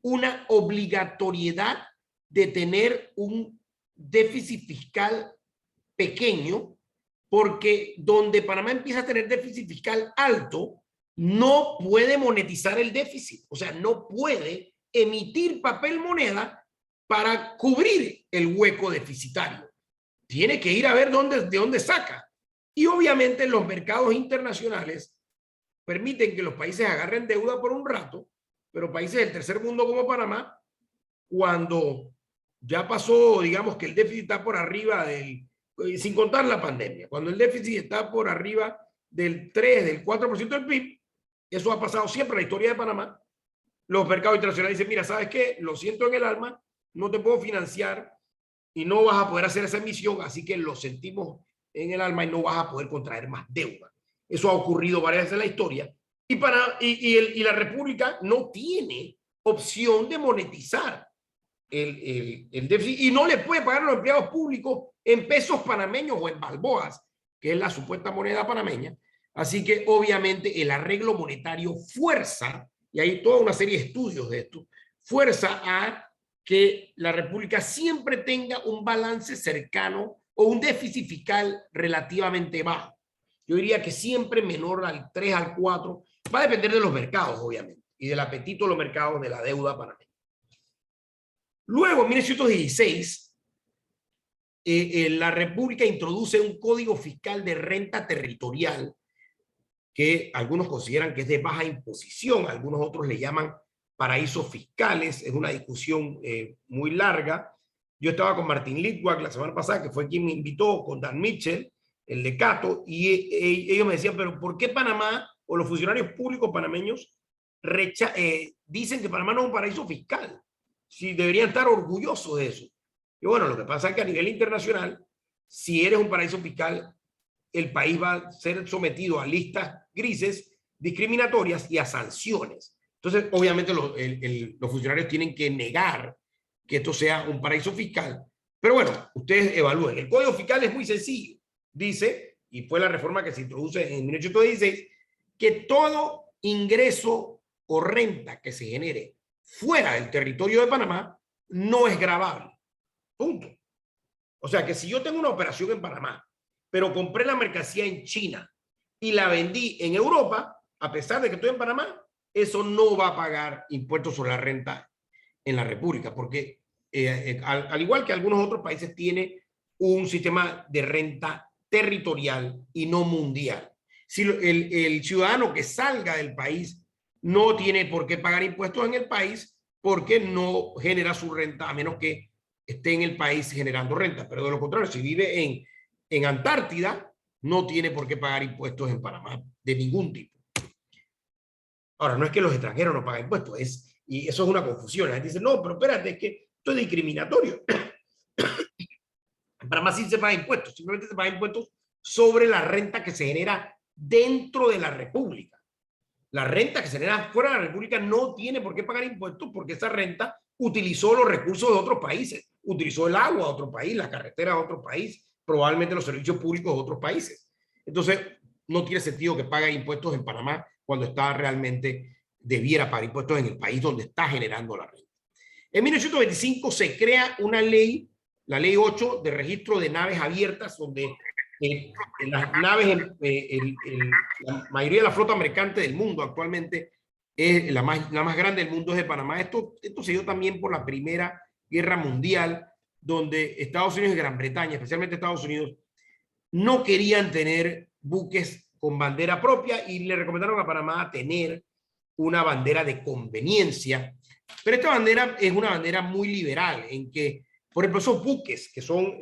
una obligatoriedad de tener un déficit fiscal pequeño, porque donde Panamá empieza a tener déficit fiscal alto, no puede monetizar el déficit, o sea, no puede emitir papel moneda para cubrir el hueco deficitario. Tiene que ir a ver de dónde saca. Y obviamente los mercados internacionales permiten que los países agarren deuda por un rato, pero países del tercer mundo como Panamá, cuando ya pasó, digamos que el déficit está por arriba sin contar la pandemia, cuando el déficit está por arriba del 3, del 4% del PIB, eso ha pasado siempre en la historia de Panamá, los mercados internacionales dicen, mira, ¿sabes qué? Lo siento en el alma, no te puedo financiar y no vas a poder hacer esa emisión, así que lo sentimos en el alma y no vas a poder contraer más deuda. Eso ha ocurrido varias veces en la historia y la República no tiene opción de monetizar el déficit y no le puede pagar a los empleados públicos en pesos panameños o en balboas, que es la supuesta moneda panameña. Así que obviamente el arreglo monetario fuerza, y hay toda una serie de estudios de esto, fuerza a que la República siempre tenga un balance cercano o un déficit fiscal relativamente bajo. Yo diría que siempre menor al 3, al 4, va a depender de los mercados, obviamente, y del apetito de los mercados de la deuda panameña. Luego, en 1916, la República introduce un código fiscal de renta territorial que algunos consideran que es de baja imposición, algunos otros le llaman paraísos fiscales, es una discusión muy larga. Yo estaba con Martín Litwack la semana pasada, que fue quien me invitó, con Dan Mitchell, el de Cato, y ellos me decían, pero ¿por qué Panamá o los funcionarios públicos panameños dicen que Panamá no es un paraíso fiscal? Si deberían estar orgullosos de eso. Y bueno, lo que pasa es que a nivel internacional, si eres un paraíso fiscal, el país va a ser sometido a listas grises, discriminatorias y a sanciones. Entonces, obviamente, los funcionarios tienen que negar que esto sea un paraíso fiscal. Pero bueno, ustedes evalúen. El Código Fiscal es muy sencillo. Dice, y fue la reforma que se introduce en 1816, que todo ingreso o renta que se genere fuera del territorio de Panamá no es gravable. Punto. O sea que si yo tengo una operación en Panamá, pero compré la mercancía en China y la vendí en Europa, a pesar de que estoy en Panamá, eso no va a pagar impuestos sobre la renta en la República, porque al igual que algunos otros países, tiene un sistema de renta territorial y no mundial. Si el ciudadano que salga del país no tiene por qué pagar impuestos en el país porque no genera su renta, a menos que esté en el país generando renta. Pero de lo contrario, si vive en Antártida, no tiene por qué pagar impuestos en Panamá de ningún tipo. Ahora, no es que los extranjeros no paguen impuestos, y eso es una confusión. La gente dice, no, pero espérate, es que esto es discriminatorio. En Panamá sí se paga impuestos, simplemente se paga impuestos sobre la renta que se genera dentro de la República. La renta que se genera fuera de la República no tiene por qué pagar impuestos, porque esa renta utilizó los recursos de otros países, utilizó el agua de otro país, la carretera de otro país, probablemente los servicios públicos de otros países. Entonces, no tiene sentido que pague impuestos en Panamá cuando está realmente, debiera pagar impuestos en el país donde está generando la renta. En 1925 se crea una ley, la ley 8 de registro de naves abiertas, donde las naves, la mayoría de la flota mercante del mundo actualmente, la más grande del mundo es de Panamá. Esto se dio también por la Primera Guerra Mundial, donde Estados Unidos y Gran Bretaña, especialmente Estados Unidos, no querían tener buques con bandera propia y le recomendaron a Panamá tener una bandera de conveniencia. Pero esta bandera es una bandera muy liberal, en que, por ejemplo, esos buques que son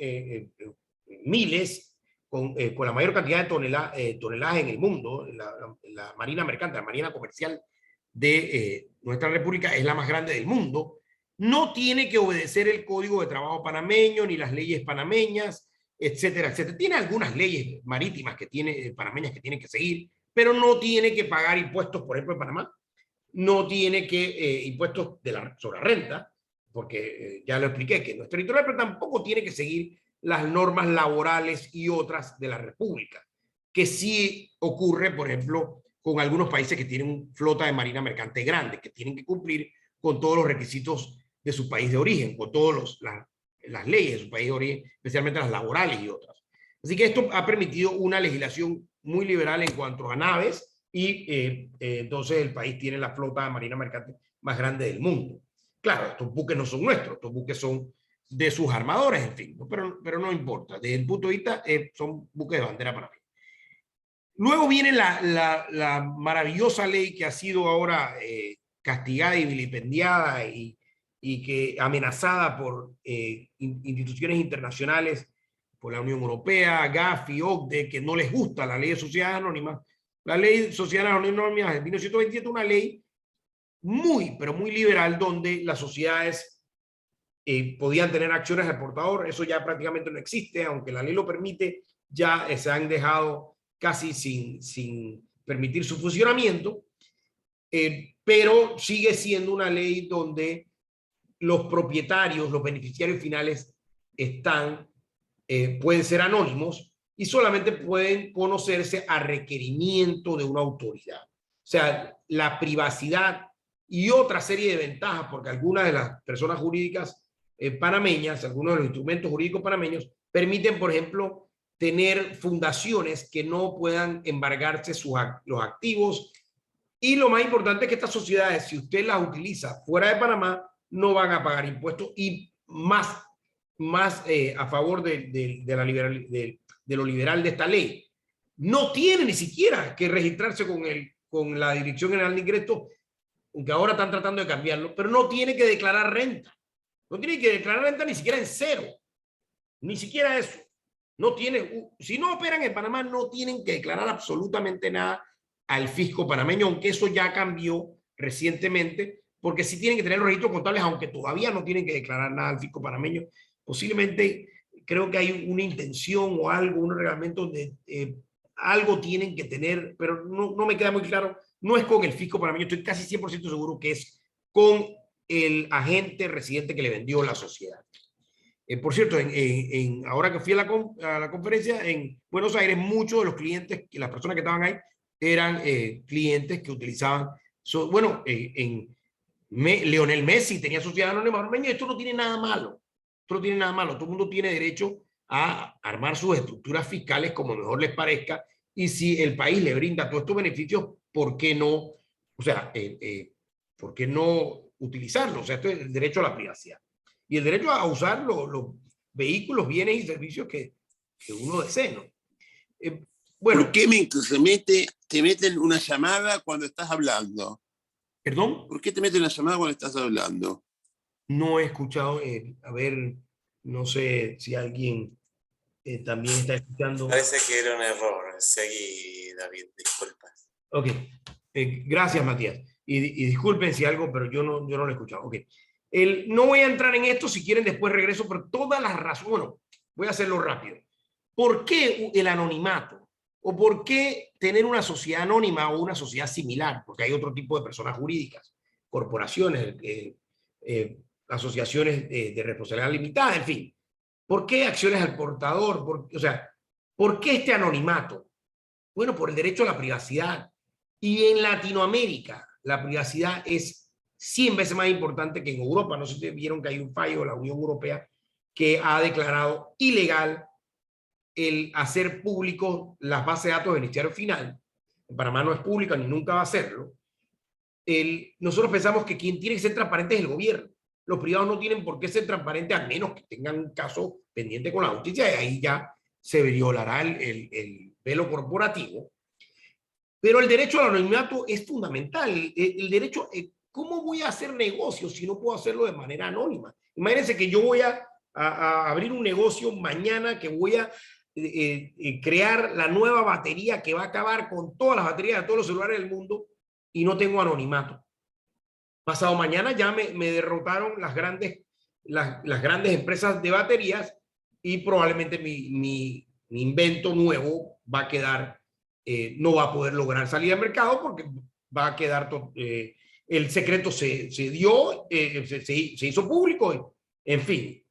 miles, con la mayor cantidad de tonelaje en el mundo, la marina mercante, la marina comercial de nuestra república es la más grande del mundo, no tiene que obedecer el Código de Trabajo panameño ni las leyes panameñas, etcétera, etcétera. Tiene algunas leyes marítimas que tiene, panameñas, que tiene que seguir, pero no tiene que pagar impuestos, por ejemplo, en Panamá. No tiene que impuestos sobre la renta, porque ya lo expliqué, que no es territorial, pero tampoco tiene que seguir las normas laborales y otras de la República, que sí ocurre, por ejemplo, con algunos países que tienen flota de marina mercante grande, que tienen que cumplir con todos los requisitos de su país de origen, con todas las leyes de su país de origen, especialmente las laborales y otras. Así que esto ha permitido una legislación muy liberal en cuanto a naves, y entonces el país tiene la flota de marina mercante más grande del mundo. Claro, estos buques no son nuestros, estos buques son de sus armadores, en fin, pero no importa. Desde el punto de vista, son buques de bandera para mí. Luego viene la maravillosa ley que ha sido ahora castigada y vilipendiada y que amenazada por instituciones internacionales, por la Unión Europea, Gafi, OCDE, que no les gusta la ley de sociedades anónimas. La ley de sociedades anónimas de 1927 es una ley muy, pero muy liberal, donde las sociedades podían tener acciones de portador. Eso ya prácticamente no existe, aunque la ley lo permite, ya se han dejado casi sin permitir su funcionamiento, pero sigue siendo una ley donde los propietarios, los beneficiarios finales pueden ser anónimos y solamente pueden conocerse a requerimiento de una autoridad. O sea, la privacidad y otra serie de ventajas, porque algunas de las personas jurídicas panameñas, algunos de los instrumentos jurídicos panameños, permiten, por ejemplo, tener fundaciones que no puedan embargarse los activos. Y lo más importante es que estas sociedades, si usted las utiliza fuera de Panamá, no van a pagar impuestos, y más a favor de lo liberal de esta ley. No tiene ni siquiera que registrarse con la Dirección General de Ingresos, aunque ahora están tratando de cambiarlo, pero no tiene que declarar renta. No tienen que declarar renta ni siquiera en cero. Ni siquiera eso. No tienen, si no operan en Panamá, no tienen que declarar absolutamente nada al fisco panameño, aunque eso ya cambió recientemente, porque sí tienen que tener los registros contables, aunque todavía no tienen que declarar nada al fisco panameño. Posiblemente creo que hay una intención o algo, un reglamento de algo tienen que tener, pero no me queda muy claro. No es con el fisco panameño, estoy casi 100% seguro que es con el agente residente que le vendió la sociedad. Por cierto, ahora que fui a la conferencia en Buenos Aires, muchos de los clientes, las personas que estaban ahí, eran clientes que utilizaban, Lionel Messi tenía sociedad anónima armenia. Esto no tiene nada malo. Esto no tiene nada malo. Todo el mundo tiene derecho a armar sus estructuras fiscales como mejor les parezca. Y si el país le brinda todos estos beneficios, ¿por qué no? O sea, ¿por qué no utilizarlo? O sea, esto es el derecho a la privacidad. Y el derecho a usar los vehículos, bienes y servicios que uno desee, ¿no? Bueno, ¿por qué te meten una llamada cuando estás hablando? ¿Perdón? ¿Por qué te meten una llamada cuando estás hablando? No he escuchado, a ver, no sé si alguien también está escuchando. Parece que era un error. Seguí, David, disculpas. Ok, gracias, Matías. Y disculpen si algo, pero yo no lo he escuchado. Ok. No voy a entrar en esto, si quieren después regreso, pero todas las razones, bueno, voy a hacerlo rápido. ¿Por qué el anonimato? ¿O por qué tener una sociedad anónima o una sociedad similar? Porque hay otro tipo de personas jurídicas, corporaciones, asociaciones de responsabilidad limitada, en fin. ¿Por qué acciones al portador? ¿Por qué este anonimato? Bueno, por el derecho a la privacidad. Y en Latinoamérica, la privacidad es 100 veces más importante que en Europa. No sé si vieron que hay un fallo de la Unión Europea que ha declarado ilegal el hacer público las bases de datos del beneficiario final. En Panamá no es pública ni nunca va a serlo. Nosotros pensamos que quien tiene que ser transparente es el gobierno. Los privados no tienen por qué ser transparentes a menos que tengan un caso pendiente con la justicia, y ahí ya se violará el velo corporativo. Pero el derecho al anonimato es fundamental. El derecho, ¿cómo voy a hacer negocios si no puedo hacerlo de manera anónima? Imagínense que yo voy a abrir un negocio mañana, que voy a crear la nueva batería que va a acabar con todas las baterías de todos los celulares del mundo y no tengo anonimato. Pasado mañana ya me derrotaron las grandes empresas de baterías y probablemente mi invento nuevo va a quedar, no va a poder lograr salir al mercado porque va a quedar, el secreto se dio, se hizo público, en fin.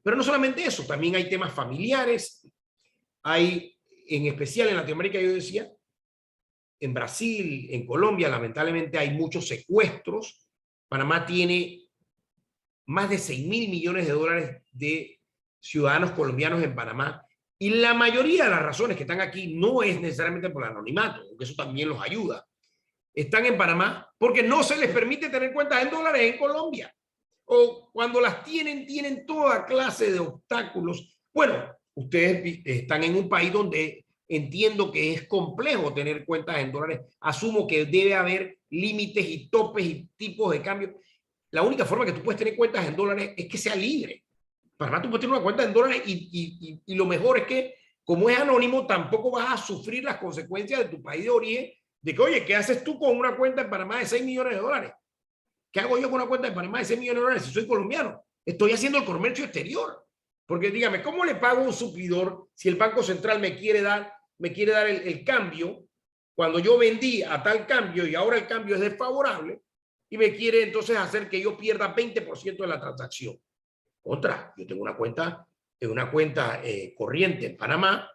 Pero no solamente eso, también hay temas familiares, hay, en especial en Latinoamérica, yo decía, en Brasil, en Colombia, lamentablemente hay muchos secuestros. Panamá tiene más de 6.000 millones de dólares de ciudadanos colombianos en Panamá, y la mayoría de las razones que están aquí no es necesariamente por el anonimato, porque eso también los ayuda. Están en Panamá porque no se les permite tener cuentas en dólares en Colombia, o cuando las tienen toda clase de obstáculos. Bueno, ustedes están en un país donde entiendo que es complejo tener cuentas en dólares. Asumo que debe haber límites y topes y tipos de cambio. La única forma que tú puedes tener cuentas en dólares es que sea libre. Para tú puedes tener una cuenta en dólares y lo mejor es que, como es anónimo, tampoco vas a sufrir las consecuencias de tu país de origen, de que, oye, ¿qué haces tú con una cuenta en Panamá de 6 millones de dólares? ¿Qué hago yo con una cuenta de Panamá de 6 millones de dólares si soy colombiano? Estoy haciendo el comercio exterior. Porque dígame, ¿cómo le pago a un suplidor si el Banco Central me quiere dar el cambio cuando yo vendí a tal cambio y ahora el cambio es desfavorable y me quiere entonces hacer que yo pierda 20% de la transacción? Otra, yo tengo una cuenta corriente en Panamá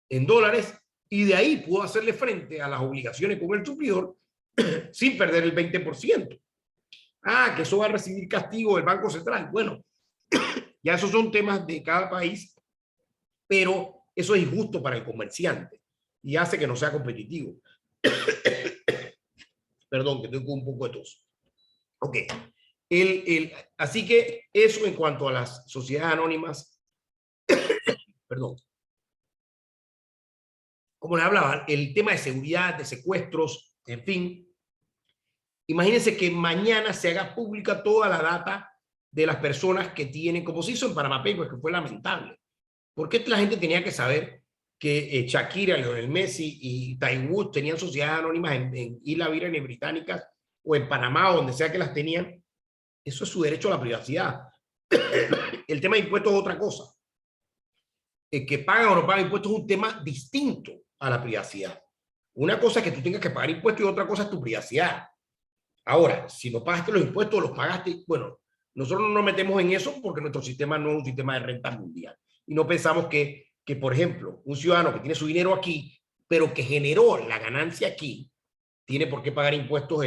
en dólares y de ahí puedo hacerle frente a las obligaciones con el suplidor sin perder el 20%. Que eso va a recibir castigo del Banco Central. Bueno, ya esos son temas de cada país, pero eso es injusto para el comerciante y hace que no sea competitivo. Perdón, que tengo un poco de tos. Ok. Así que eso en cuanto a las sociedades anónimas. Perdón. Como les hablaba, el tema de seguridad, de secuestros, en fin. Imagínense que mañana se haga pública toda la data de las personas que tienen, como se hizo en Panama Papers, que fue lamentable. Porque la gente tenía que saber que Shakira, Lionel Messi y Tiger Woods tenían sociedades anónimas en Islas Vírgenes Británicas o en Panamá o donde sea que las tenían. Eso es su derecho a la privacidad. El tema de impuestos es otra cosa. El que pagan o no pagan impuestos es un tema distinto a la privacidad. Una cosa es que tú tengas que pagar impuestos y otra cosa es tu privacidad. Ahora, si no pagaste los impuestos, los pagaste, bueno, nosotros no nos metemos en eso porque nuestro sistema no es un sistema de renta mundial. Y no pensamos que, por ejemplo, un ciudadano que tiene su dinero aquí, pero que generó la ganancia aquí, tiene por qué pagar impuestos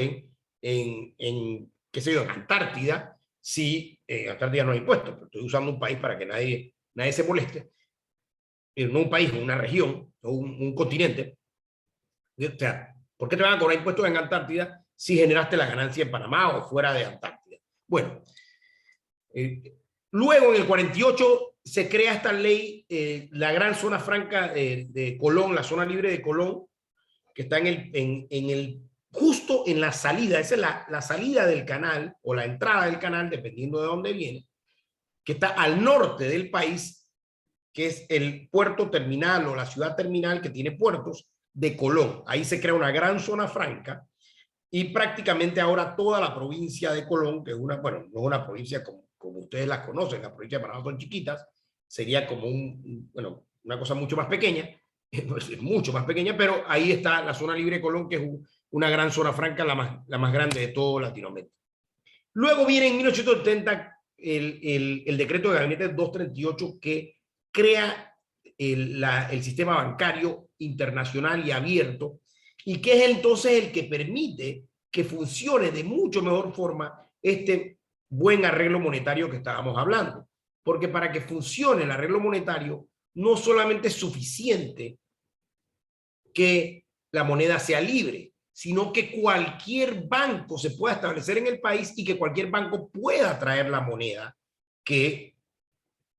qué sé yo, en Antártida, si en Antártida no hay impuestos. Pero estoy usando un país para que nadie se moleste. No un país, una región, o un continente. O sea, ¿por qué te van a cobrar impuestos en Antártida si generaste la ganancia en Panamá o fuera de Antártida? Bueno, luego en el 48 se crea esta ley, la gran zona franca de Colón, la zona libre de Colón, que está justo en la salida, esa es la salida del canal o la entrada del canal, dependiendo de dónde viene, que está al norte del país, que es el puerto terminal o la ciudad terminal que tiene puertos de Colón. Ahí se crea una gran zona franca y prácticamente ahora toda la provincia de Colón, que es no es una provincia como ustedes la conocen, la provincia de Panamá son chiquitas, sería como una cosa mucho más pequeña, es mucho más pequeña, pero ahí está la zona libre de Colón, que es una gran zona franca, la más grande de todo Latinoamérica. Luego viene en 1870 el decreto de gabinete 238 que crea el sistema bancario internacional y abierto, y que es entonces el que permite que funcione de mucho mejor forma este buen arreglo monetario que estábamos hablando. Porque para que funcione el arreglo monetario, no solamente es suficiente que la moneda sea libre, sino que cualquier banco se pueda establecer en el país y que cualquier banco pueda traer la moneda que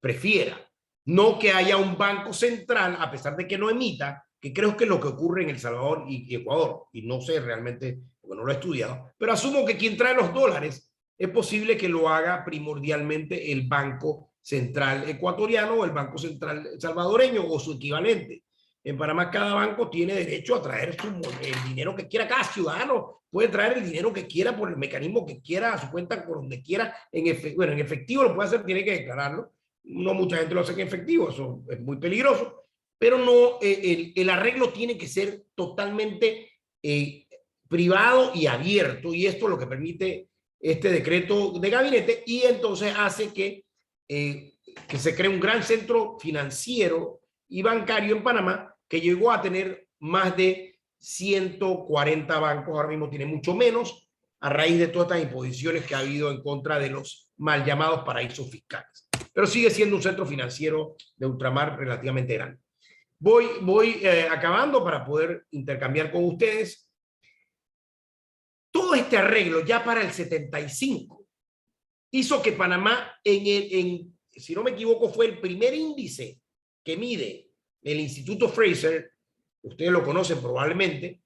prefiera. No que haya un banco central, a pesar de que no emita, que creo que es lo que ocurre en El Salvador y Ecuador, y no sé realmente, porque no lo he estudiado, pero asumo que quien trae los dólares es posible que lo haga primordialmente el Banco Central ecuatoriano o el Banco Central salvadoreño o su equivalente. En Panamá cada banco tiene derecho a traer el dinero que quiera, cada ciudadano puede traer el dinero que quiera por el mecanismo que quiera, a su cuenta, por donde quiera, en efectivo lo puede hacer, tiene que declararlo. No mucha gente lo hace en efectivo, eso es muy peligroso, pero no, el arreglo tiene que ser totalmente privado y abierto, y esto es lo que permite este decreto de gabinete, y entonces hace que se cree un gran centro financiero y bancario en Panamá, que llegó a tener más de 140 bancos, ahora mismo tiene mucho menos, a raíz de todas estas imposiciones que ha habido en contra de los mal llamados paraísos fiscales. Pero sigue siendo un centro financiero de ultramar relativamente grande. Voy acabando para poder intercambiar con ustedes. Todo este arreglo ya para el 75 hizo que Panamá, si no me equivoco, fue el primer índice que mide el Instituto Fraser, ustedes lo conocen probablemente,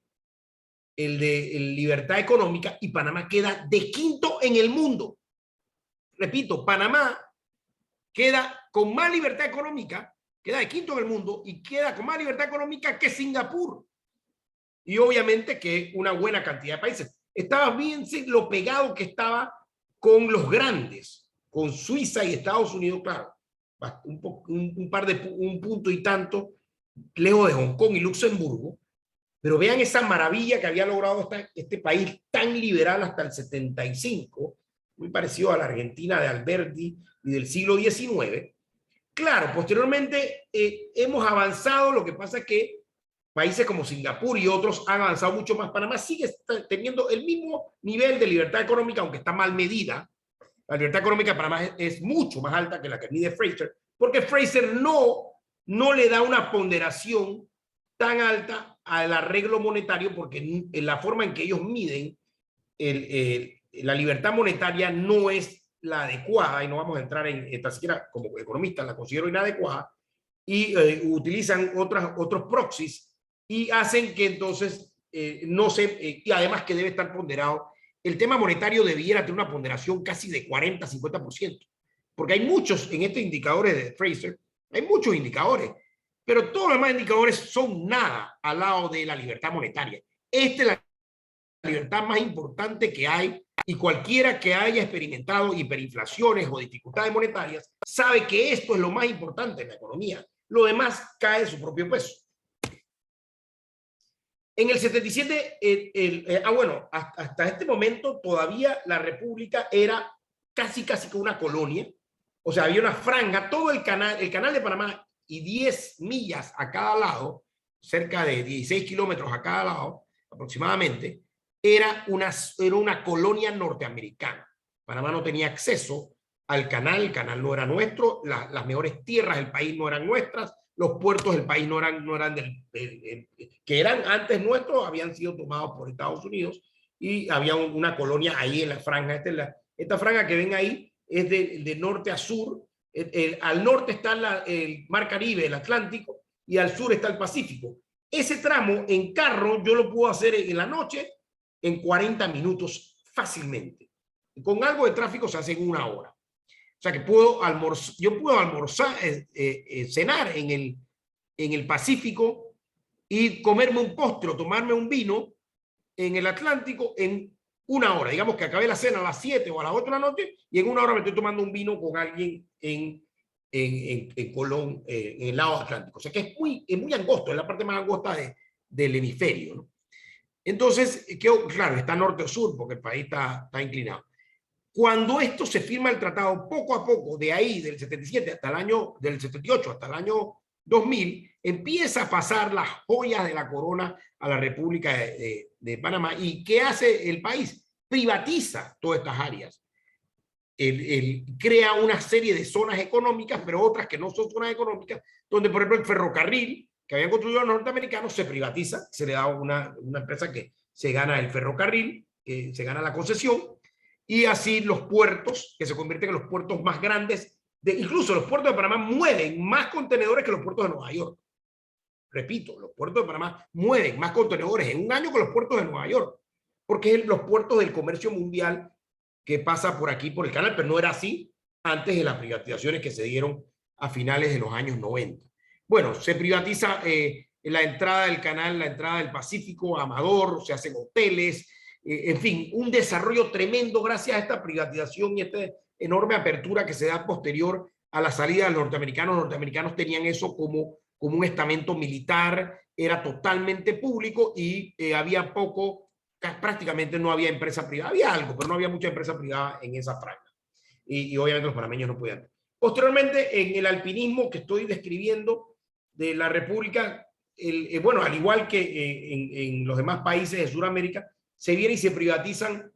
el de libertad económica, y Panamá queda de quinto en el mundo. Repito, Panamá queda con más libertad económica, queda de quinto en el mundo y queda con más libertad económica que Singapur. Y obviamente que una buena cantidad de países. Estaba bien lo pegado que estaba con los grandes, con Suiza y Estados Unidos, claro, un punto y tanto lejos de Hong Kong y Luxemburgo, pero vean esa maravilla que había logrado este país tan liberal hasta el 75, muy parecido a la Argentina de Alberti y del siglo XIX. Claro, posteriormente hemos avanzado, lo que pasa es que países como Singapur y otros han avanzado mucho más. Panamá sigue teniendo el mismo nivel de libertad económica, aunque está mal medida. La libertad económica de Panamá es mucho más alta que la que mide Fraser, porque Fraser no le da una ponderación tan alta al arreglo monetario, porque en la forma en que ellos miden la libertad monetaria no es la adecuada, y no vamos a entrar en esta, siquiera como economista la considero inadecuada, y utilizan otros proxies y hacen que entonces y además que debe estar ponderado el tema monetario debiera tener una ponderación casi de 40-50%, porque hay muchos en estos indicadores de Fraser, hay muchos indicadores, pero todos los demás indicadores son nada al lado de la libertad monetaria. Esta es la libertad más importante que hay, y cualquiera que haya experimentado hiperinflaciones o dificultades monetarias sabe que esto es lo más importante en la economía. Lo demás cae de su propio peso. En el 77, bueno, hasta este momento todavía la República era casi que una colonia. O sea, había una franja, todo el canal de Panamá y 10 millas a cada lado, cerca de 16 kilómetros a cada lado aproximadamente, era una colonia norteamericana. Panamá no tenía acceso al canal, el canal no era nuestro, las mejores tierras del país no eran nuestras, los puertos del país no eran que eran antes nuestros, habían sido tomados por Estados Unidos, y había una colonia ahí en la franja. Esta franja que ven ahí es de norte a sur. Al norte está el Mar Caribe, el Atlántico, y al sur está el Pacífico. Ese tramo en carro yo lo puedo hacer en la noche en 40 minutos fácilmente. Con algo de tráfico se hace en 1 hora. O sea que yo puedo almorzar, cenar en el Pacífico y comerme un postre o tomarme un vino en el Atlántico en 1 hora. Digamos que acabé la cena a las 7 o a las 8 de la noche y en 1 hora me estoy tomando un vino con alguien en Colón, en el lado Atlántico. O sea que es muy angosto, es la parte más angosta del hemisferio, ¿no? Entonces, claro, está norte o sur porque el país está inclinado. Cuando esto se firma el tratado, poco a poco, de ahí, del 77 hasta el año, del 78 hasta el año 2000, empieza a pasar las joyas de la corona a la República de Panamá. ¿Y qué hace el país? Privatiza todas estas áreas. Crea una serie de zonas económicas, pero otras que no son zonas económicas, donde, por ejemplo, el ferrocarril que habían construido los norteamericanos se privatiza, se le da una empresa que se gana el ferrocarril, se gana la concesión, y así los puertos, que se convierten en los puertos más grandes, incluso los puertos de Panamá mueven más contenedores que los puertos de Nueva York. Repito, los puertos de Panamá mueven más contenedores en un año que los puertos de Nueva York, porque es los puertos del comercio mundial que pasa por aquí, por el canal, pero no era así antes de las privatizaciones que se dieron a finales de los años 90. Bueno, se privatiza la entrada del canal, la entrada del Pacífico, Amador, se hacen hoteles, en fin, un desarrollo tremendo gracias a esta privatización y esta enorme apertura que se da posterior a la salida de los norteamericanos. Los norteamericanos tenían eso como un estamento militar, era totalmente público y había prácticamente no había empresa privada. Había algo, pero no había mucha empresa privada en esa franja. Y obviamente los panameños no podían. Posteriormente, en el alpinismo que estoy describiendo de la República, bueno, al igual que en los demás países de Sudamérica, se viene y se privatizan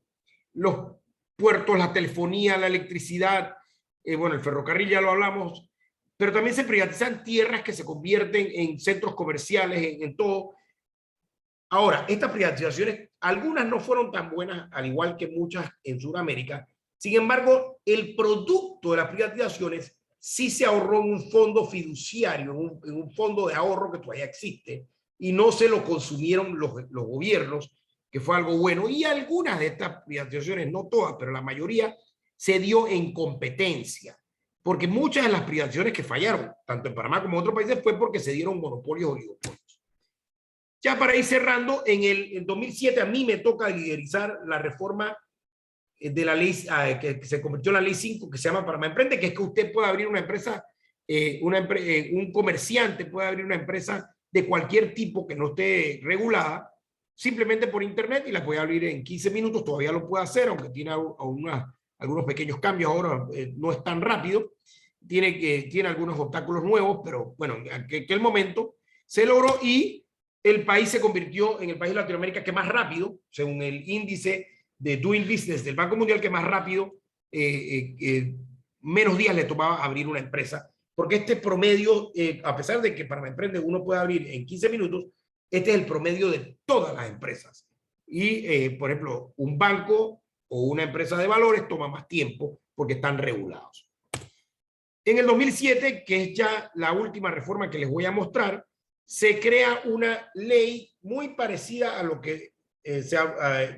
los puertos, la telefonía, la electricidad, bueno, el ferrocarril ya lo hablamos, pero también se privatizan tierras que se convierten en centros comerciales, en todo. Ahora, estas privatizaciones, algunas no fueron tan buenas, al igual que muchas en Sudamérica. Sin embargo, el producto de las privatizaciones sí se ahorró en un fondo fiduciario, en un fondo de ahorro que todavía existe, y no se lo consumieron los gobiernos, que fue algo bueno. Y algunas de estas privatizaciones, no todas, pero la mayoría, se dio en competencia, porque muchas de las privatizaciones que fallaron, tanto en Panamá como en otros países, fue porque se dieron monopolios o oligopolios. Ya para ir cerrando, en 2007 a mí me toca liderizar la reforma de la ley que se convirtió en la ley 5, que se llama Panamá Emprende, que es que usted puede abrir una empresa, un comerciante puede abrir una empresa de cualquier tipo que no esté regulada, simplemente por internet, y la puede abrir en 15 minutos, todavía lo puede hacer, aunque tiene algunos pequeños cambios ahora, no es tan rápido, tiene algunos obstáculos nuevos, pero bueno, en aquel momento se logró, y el país se convirtió en el país de Latinoamérica que más rápido, según el índice de Doing Business del Banco Mundial, que más rápido, menos días le tomaba abrir una empresa, porque este promedio, a pesar de que para Panamá Emprende uno puede abrir en 15 minutos, este es el promedio de todas las empresas. Y, por ejemplo, un banco o una empresa de valores toma más tiempo porque están regulados. En el 2007, que es ya la última reforma que les voy a mostrar, se crea una ley muy parecida a lo que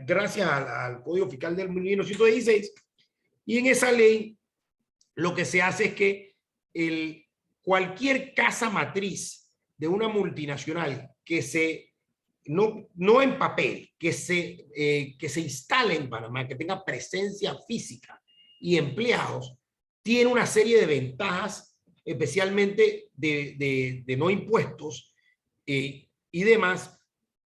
gracias al Código Fiscal del 1916, y en esa ley lo que se hace es que cualquier casa matriz de una multinacional que no en papel, que se instale en Panamá, que tenga presencia física y empleados, tiene una serie de ventajas, especialmente de no impuestos y demás,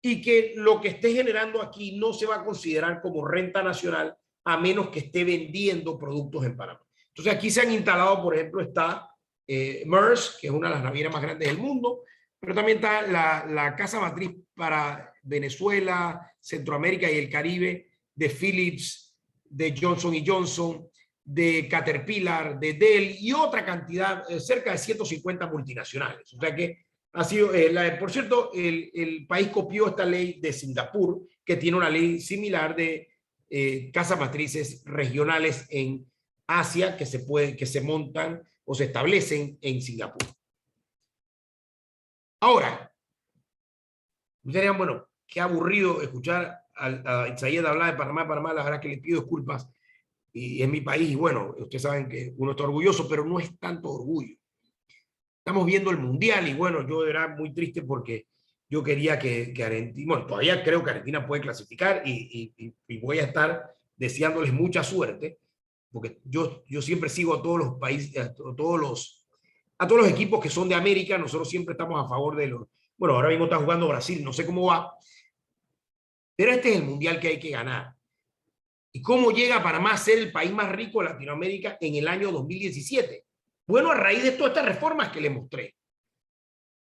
y que lo que esté generando aquí no se va a considerar como renta nacional a menos que esté vendiendo productos en Panamá. Entonces aquí se han instalado, por ejemplo, está Maersk, que es una de las navieras más grandes del mundo, pero también está la casa matriz para Venezuela, Centroamérica y el Caribe, de Philips, de Johnson & Johnson, de Caterpillar, de Dell y otra cantidad, cerca de 150 multinacionales. O sea que ha sido, por cierto, el país copió esta ley de Singapur, que tiene una ley similar de casas matrices regionales en Asia que se montan o se establecen en Singapur. Ahora, dirían, bueno, qué aburrido escuchar a Itzaías hablar de Panamá, la verdad que le pido disculpas, y es mi país, y bueno, ustedes saben que uno está orgulloso, pero no es tanto orgullo. Estamos viendo el Mundial, y bueno, yo era muy triste porque yo quería que Argentina, bueno, todavía creo que Argentina puede clasificar, y voy a estar deseándoles mucha suerte, porque yo siempre sigo a todos los países, a todos los equipos que son de América. Nosotros siempre estamos a favor de los, bueno, ahora mismo está jugando Brasil, no sé cómo va, pero este es el Mundial que hay que ganar. ¿Y cómo llega Panamá a ser el país más rico de Latinoamérica en el año 2017? Bueno, a raíz de todas estas reformas que les mostré.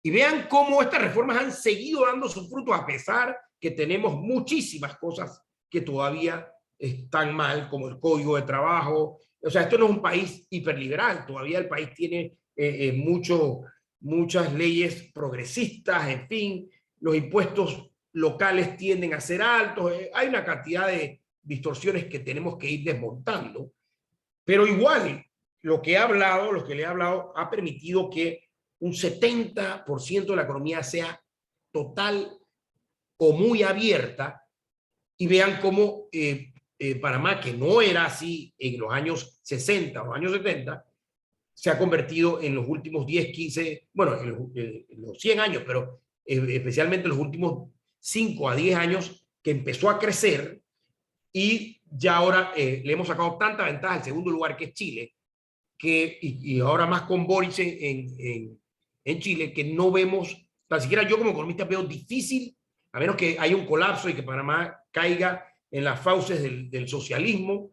Y vean cómo estas reformas han seguido dando sus frutos, a pesar que tenemos muchísimas cosas que todavía están mal, como el Código de Trabajo. O sea, esto no es un país hiperliberal, todavía el país tiene muchas leyes progresistas, en fin, los impuestos locales tienden a ser altos, hay una cantidad de distorsiones que tenemos que ir desmontando, pero igual lo que le he hablado ha permitido que un 70% de la economía sea total o muy abierta, y vean cómo Panamá, que no era así en los años 60 o los años 70, se ha convertido en los últimos 10, 15, bueno, en los 100 años, pero especialmente en los últimos 5 a 10 años, que empezó a crecer, y ya ahora le hemos sacado tanta ventaja al segundo lugar, que es Chile, y ahora más con Boric en Chile, que no vemos, tan siquiera yo como economista veo difícil, a menos que haya un colapso y que Panamá caiga en las fauces del socialismo,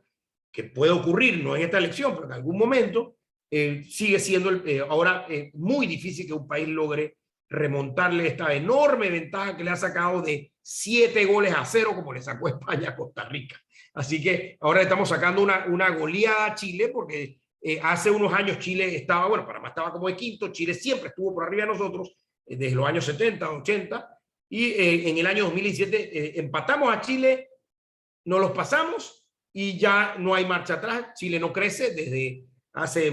que puede ocurrir, no en esta elección, pero en algún momento, sigue siendo ahora muy difícil que un país logre remontarle esta enorme ventaja que le ha sacado de 7-0 como le sacó España a Costa Rica. Así que ahora estamos sacando una goleada a Chile, porque hace unos años Chile estaba, bueno, Panamá estaba como de quinto, Chile siempre estuvo por arriba de nosotros, desde los años 70, 80, y en el año 2017 empatamos a Chile, nos los pasamos, y ya no hay marcha atrás. Chile no crece desde hace,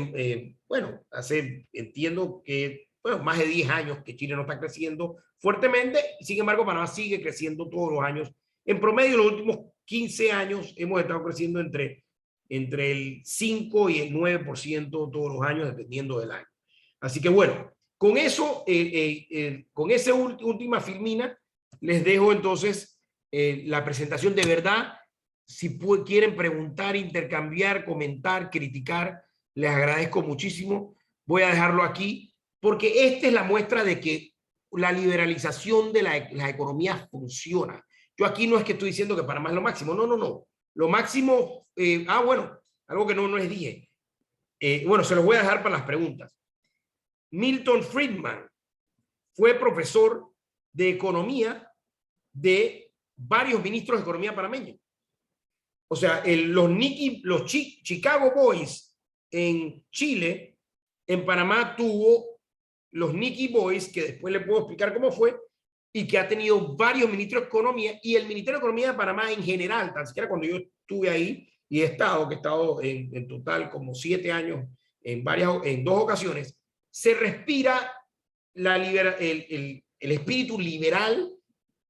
entiendo que, bueno, más de 10 años que Chile no está creciendo fuertemente. Sin embargo, Panamá sigue creciendo todos los años. En promedio, los últimos 15 años hemos estado creciendo entre el 5 y el 9% todos los años, dependiendo del año. Así que bueno, con eso, con esa última filmina, les dejo entonces la presentación. De verdad, si quieren preguntar, intercambiar, comentar, criticar, les agradezco muchísimo. Voy a dejarlo aquí, porque esta es la muestra de que la liberalización de las economías funciona. Yo aquí no es que estoy diciendo que Panamá es lo máximo, no. Lo máximo, bueno, algo que no les dije. Bueno, se los voy a dejar para las preguntas. Milton Friedman fue profesor de economía de varios ministros de economía panameños. O sea, los Chicago Boys en Chile, en Panamá tuvo los Nicky Boys, que después les puedo explicar cómo fue, y que ha tenido varios ministros de economía, y el Ministerio de Economía de Panamá en general, tan siquiera cuando yo estuve ahí, y he estado en total como 7 años en 2 ocasiones, se respira el espíritu liberal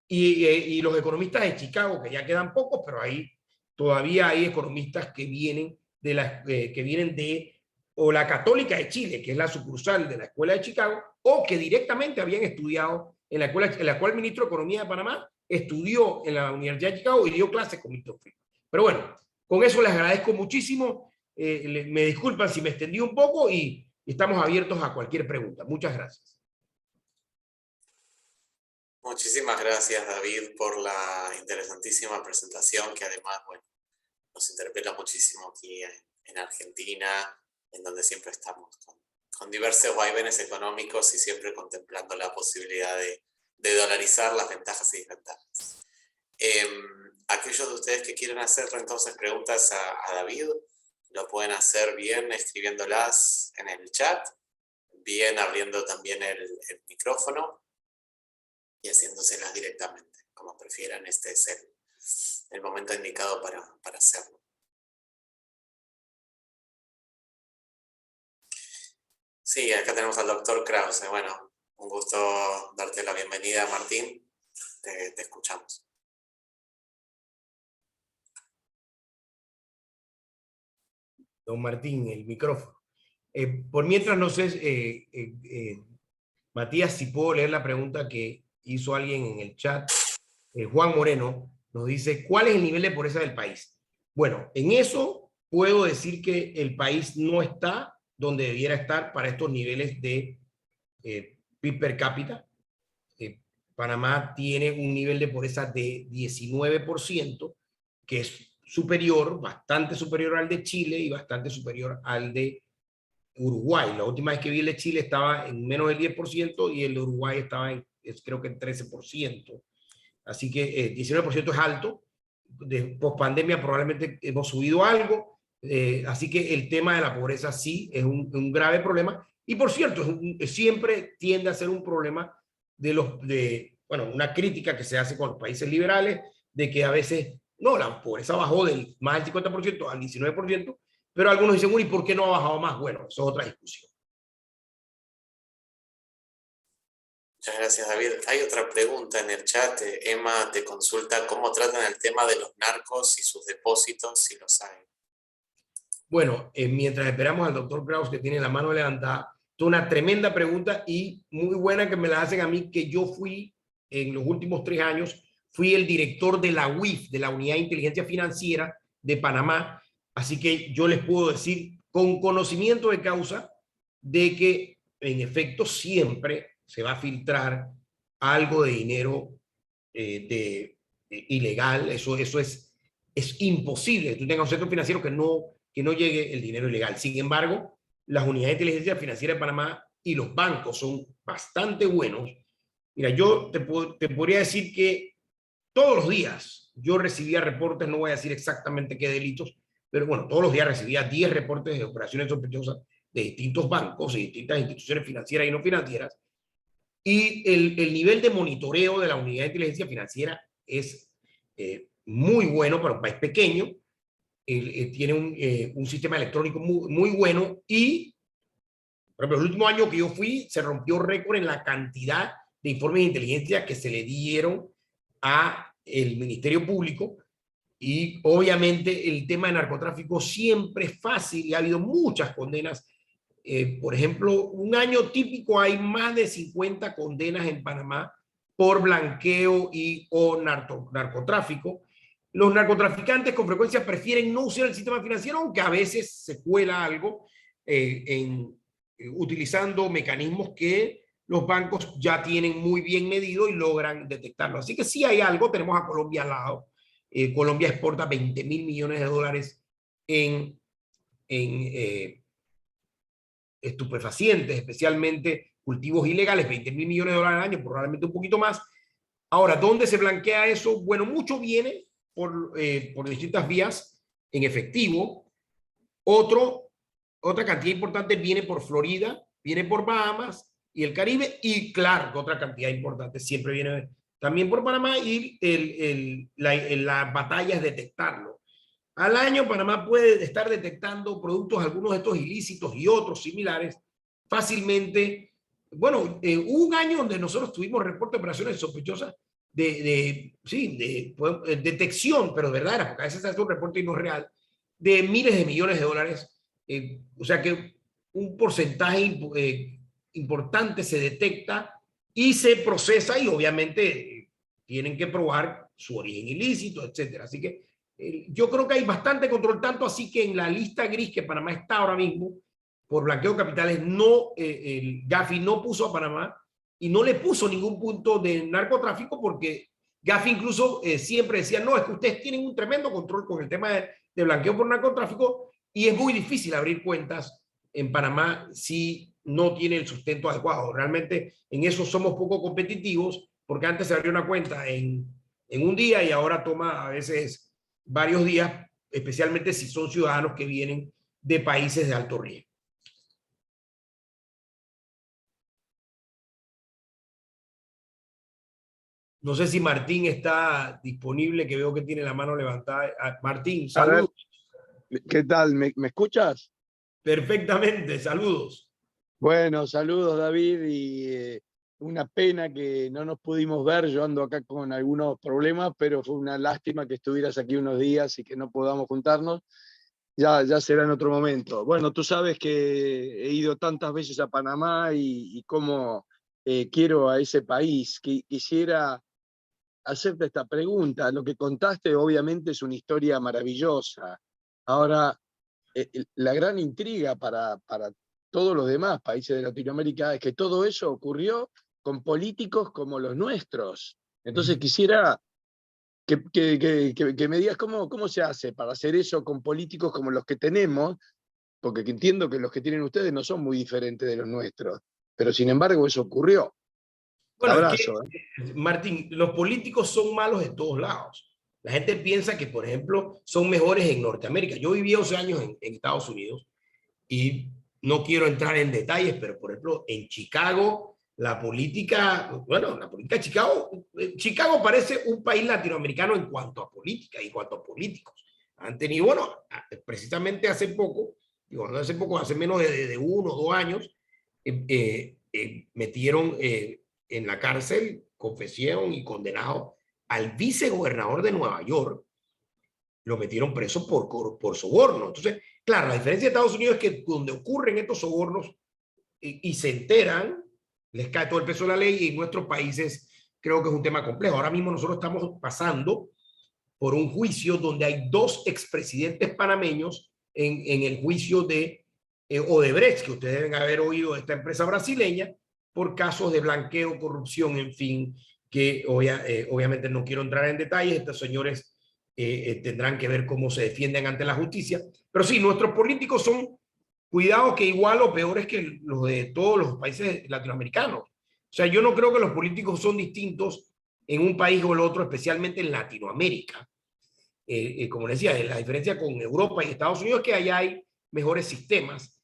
y los economistas de Chicago, que ya quedan pocos, pero ahí todavía hay economistas que vienen de o la Católica de Chile, que es la sucursal de la Escuela de Chicago, o que directamente habían estudiado en la escuela, en la cual el ministro de Economía de Panamá estudió en la Universidad de Chicago y dio clases con Milton Friedman. Pero bueno, con eso les agradezco muchísimo. Me disculpan si me extendí un poco y estamos abiertos a cualquier pregunta. Muchas gracias. Muchísimas gracias, David, por la interesantísima presentación que además, bueno, nos interpela muchísimo aquí en Argentina, en donde siempre estamos con diversos vaivenes económicos y siempre contemplando la posibilidad de dolarizar las ventajas y desventajas. Aquellos de ustedes que quieran hacer entonces preguntas a David, lo pueden hacer bien escribiéndolas en el chat, bien abriendo también el micrófono y haciéndoselas directamente, como prefieran. Este es el momento indicado para hacerlo. Sí, acá tenemos al doctor Krause. Bueno, un gusto darte la bienvenida, Martín. Te escuchamos. Don Martín, el micrófono. Por mientras, no sé, Matías, si puedo leer la pregunta que hizo alguien en el chat. Juan Moreno nos dice, ¿cuál es el nivel de pobreza del país? Bueno, en eso puedo decir que el país no está donde debiera estar para estos niveles de PIB per cápita. Panamá tiene un nivel de pobreza de 19%, que es superior, bastante superior al de Chile y bastante superior al de Uruguay. La última vez que vi el de Chile estaba en menos del 10% y el de Uruguay estaba creo que en 13%. Así que 19% es alto. De pospandemia probablemente hemos subido algo. Así que el tema de la pobreza sí es un grave problema. Y por cierto, siempre tiende a ser un problema bueno, una crítica que se hace con los países liberales, de que a veces, no, la pobreza bajó más del 50% al 19%, pero algunos dicen, ¿y por qué no ha bajado más? Bueno, eso es otra discusión. Muchas gracias, David. Hay otra pregunta en el chat. Emma te consulta cómo tratan el tema de los narcos y sus depósitos, si los hay. Bueno, mientras esperamos al doctor Krause, que tiene la mano levantada, es una tremenda pregunta y muy buena que me la hacen a mí, que yo fui, en los últimos 3 años, fui el director de la UIF, de la Unidad de Inteligencia Financiera de Panamá. Así que yo les puedo decir con conocimiento de causa de que en efecto siempre se va a filtrar algo de dinero ilegal. Eso es imposible que tú tengas un centro financiero que no llegue el dinero ilegal. Sin embargo, las unidades de inteligencia financiera de Panamá y los bancos son bastante buenos. Mira, yo te podría decir que todos los días yo recibía reportes, no voy a decir exactamente qué delitos, pero bueno, todos los días recibía 10 reportes de operaciones sospechosas de distintos bancos y distintas instituciones financieras y no financieras. Y el nivel de monitoreo de la unidad de inteligencia financiera es muy bueno para un país pequeño. Tiene un sistema electrónico muy bueno y, por ejemplo, el último año que yo fui, se rompió récord en la cantidad de informes de inteligencia que se le dieron a el Ministerio Público. Y obviamente el tema de narcotráfico siempre es fácil y ha habido muchas condenas. Por ejemplo, un año típico hay más de 50 condenas en Panamá por blanqueo o narcotráfico. Los narcotraficantes con frecuencia prefieren no usar el sistema financiero, aunque a veces se cuela algo utilizando mecanismos que los bancos ya tienen muy bien medido y logran detectarlo. Así que sí hay algo. Tenemos a Colombia al lado. Colombia exporta $20.000 millones en estupefacientes, especialmente cultivos ilegales, $20.000 millones al año, probablemente un poquito más. Ahora, ¿dónde se blanquea eso? Bueno, mucho viene por distintas vías en efectivo. Otra cantidad importante viene por Florida, viene por Bahamas y el Caribe, y claro, que otra cantidad importante siempre viene también por Panamá, y la batalla es detectarlo. Al año Panamá puede estar detectando productos, algunos de estos ilícitos y otros similares, fácilmente. Bueno, hubo un año donde nosotros tuvimos reporte de operaciones sospechosas detección, pero verdadera, porque a veces se hace un reporte y no es real, de miles de millones de dólares. O sea que un porcentaje importante se detecta y se procesa y obviamente tienen que probar su origen ilícito, etcétera. Así que yo creo que hay bastante control, tanto así que en la lista gris que Panamá está ahora mismo por blanqueo de capitales, no, el Gafi no puso a Panamá y no le puso ningún punto de narcotráfico porque Gafi incluso siempre decía, no, es que ustedes tienen un tremendo control con el tema de blanqueo por narcotráfico y es muy difícil abrir cuentas en Panamá si no tiene el sustento adecuado. Realmente en eso somos poco competitivos porque antes se abrió una cuenta en un día y ahora toma a veces varios días, especialmente si son ciudadanos que vienen de países de alto riesgo. No sé si Martín está disponible, que veo que tiene la mano levantada. Martín, A ver, saludos. ¿qué tal? ¿Me escuchas? Perfectamente, saludos. Bueno, saludos David y una pena que no nos pudimos ver. Yo ando acá con algunos problemas, pero fue una lástima que estuvieras aquí unos días y que no podamos juntarnos. Ya será en otro momento. Bueno, tú sabes que he ido tantas veces a Panamá y cómo quiero a ese país. Quisiera hacerte esta pregunta. Lo que contaste obviamente es una historia maravillosa. Ahora, la gran intriga para todos los demás países de Latinoamérica es que todo eso ocurrió con políticos como los nuestros. Entonces quisiera que me digas cómo se hace para hacer eso con políticos como los que tenemos, porque entiendo que los que tienen ustedes no son muy diferentes de los nuestros, pero sin embargo eso ocurrió. Bueno, es que, Abrazo. Martín, los políticos son malos de todos lados. La gente piensa que, por ejemplo, son mejores en Norteamérica. Yo viví 11 años en Estados Unidos y no quiero entrar en detalles, pero, por ejemplo, en Chicago, la política de Chicago, Chicago parece un país latinoamericano en cuanto a política y en cuanto a políticos. Han tenido, bueno, precisamente hace poco, digo, no hace poco, hace menos de 1 o 2 años, metieron en la cárcel, confesión y condenado al vicegobernador de Nueva York, lo metieron preso por soborno. Entonces, claro, la diferencia de Estados Unidos es que donde ocurren estos sobornos y se enteran, les cae todo el peso de la ley y en nuestros países creo que es un tema complejo. Ahora mismo nosotros estamos pasando por un juicio donde hay 2 expresidentes panameños en el juicio de Odebrecht, que ustedes deben haber oído de esta empresa brasileña, por casos de blanqueo, corrupción, en fin, que obviamente no quiero entrar en detalles. Estos señores tendrán que ver cómo se defienden ante la justicia. Pero sí, nuestros políticos son, cuidado, que igual o peores que los de todos los países latinoamericanos. O sea, yo no creo que los políticos son distintos en un país o el otro, especialmente en Latinoamérica. Como les decía, la diferencia con Europa y Estados Unidos es que allá hay mejores sistemas.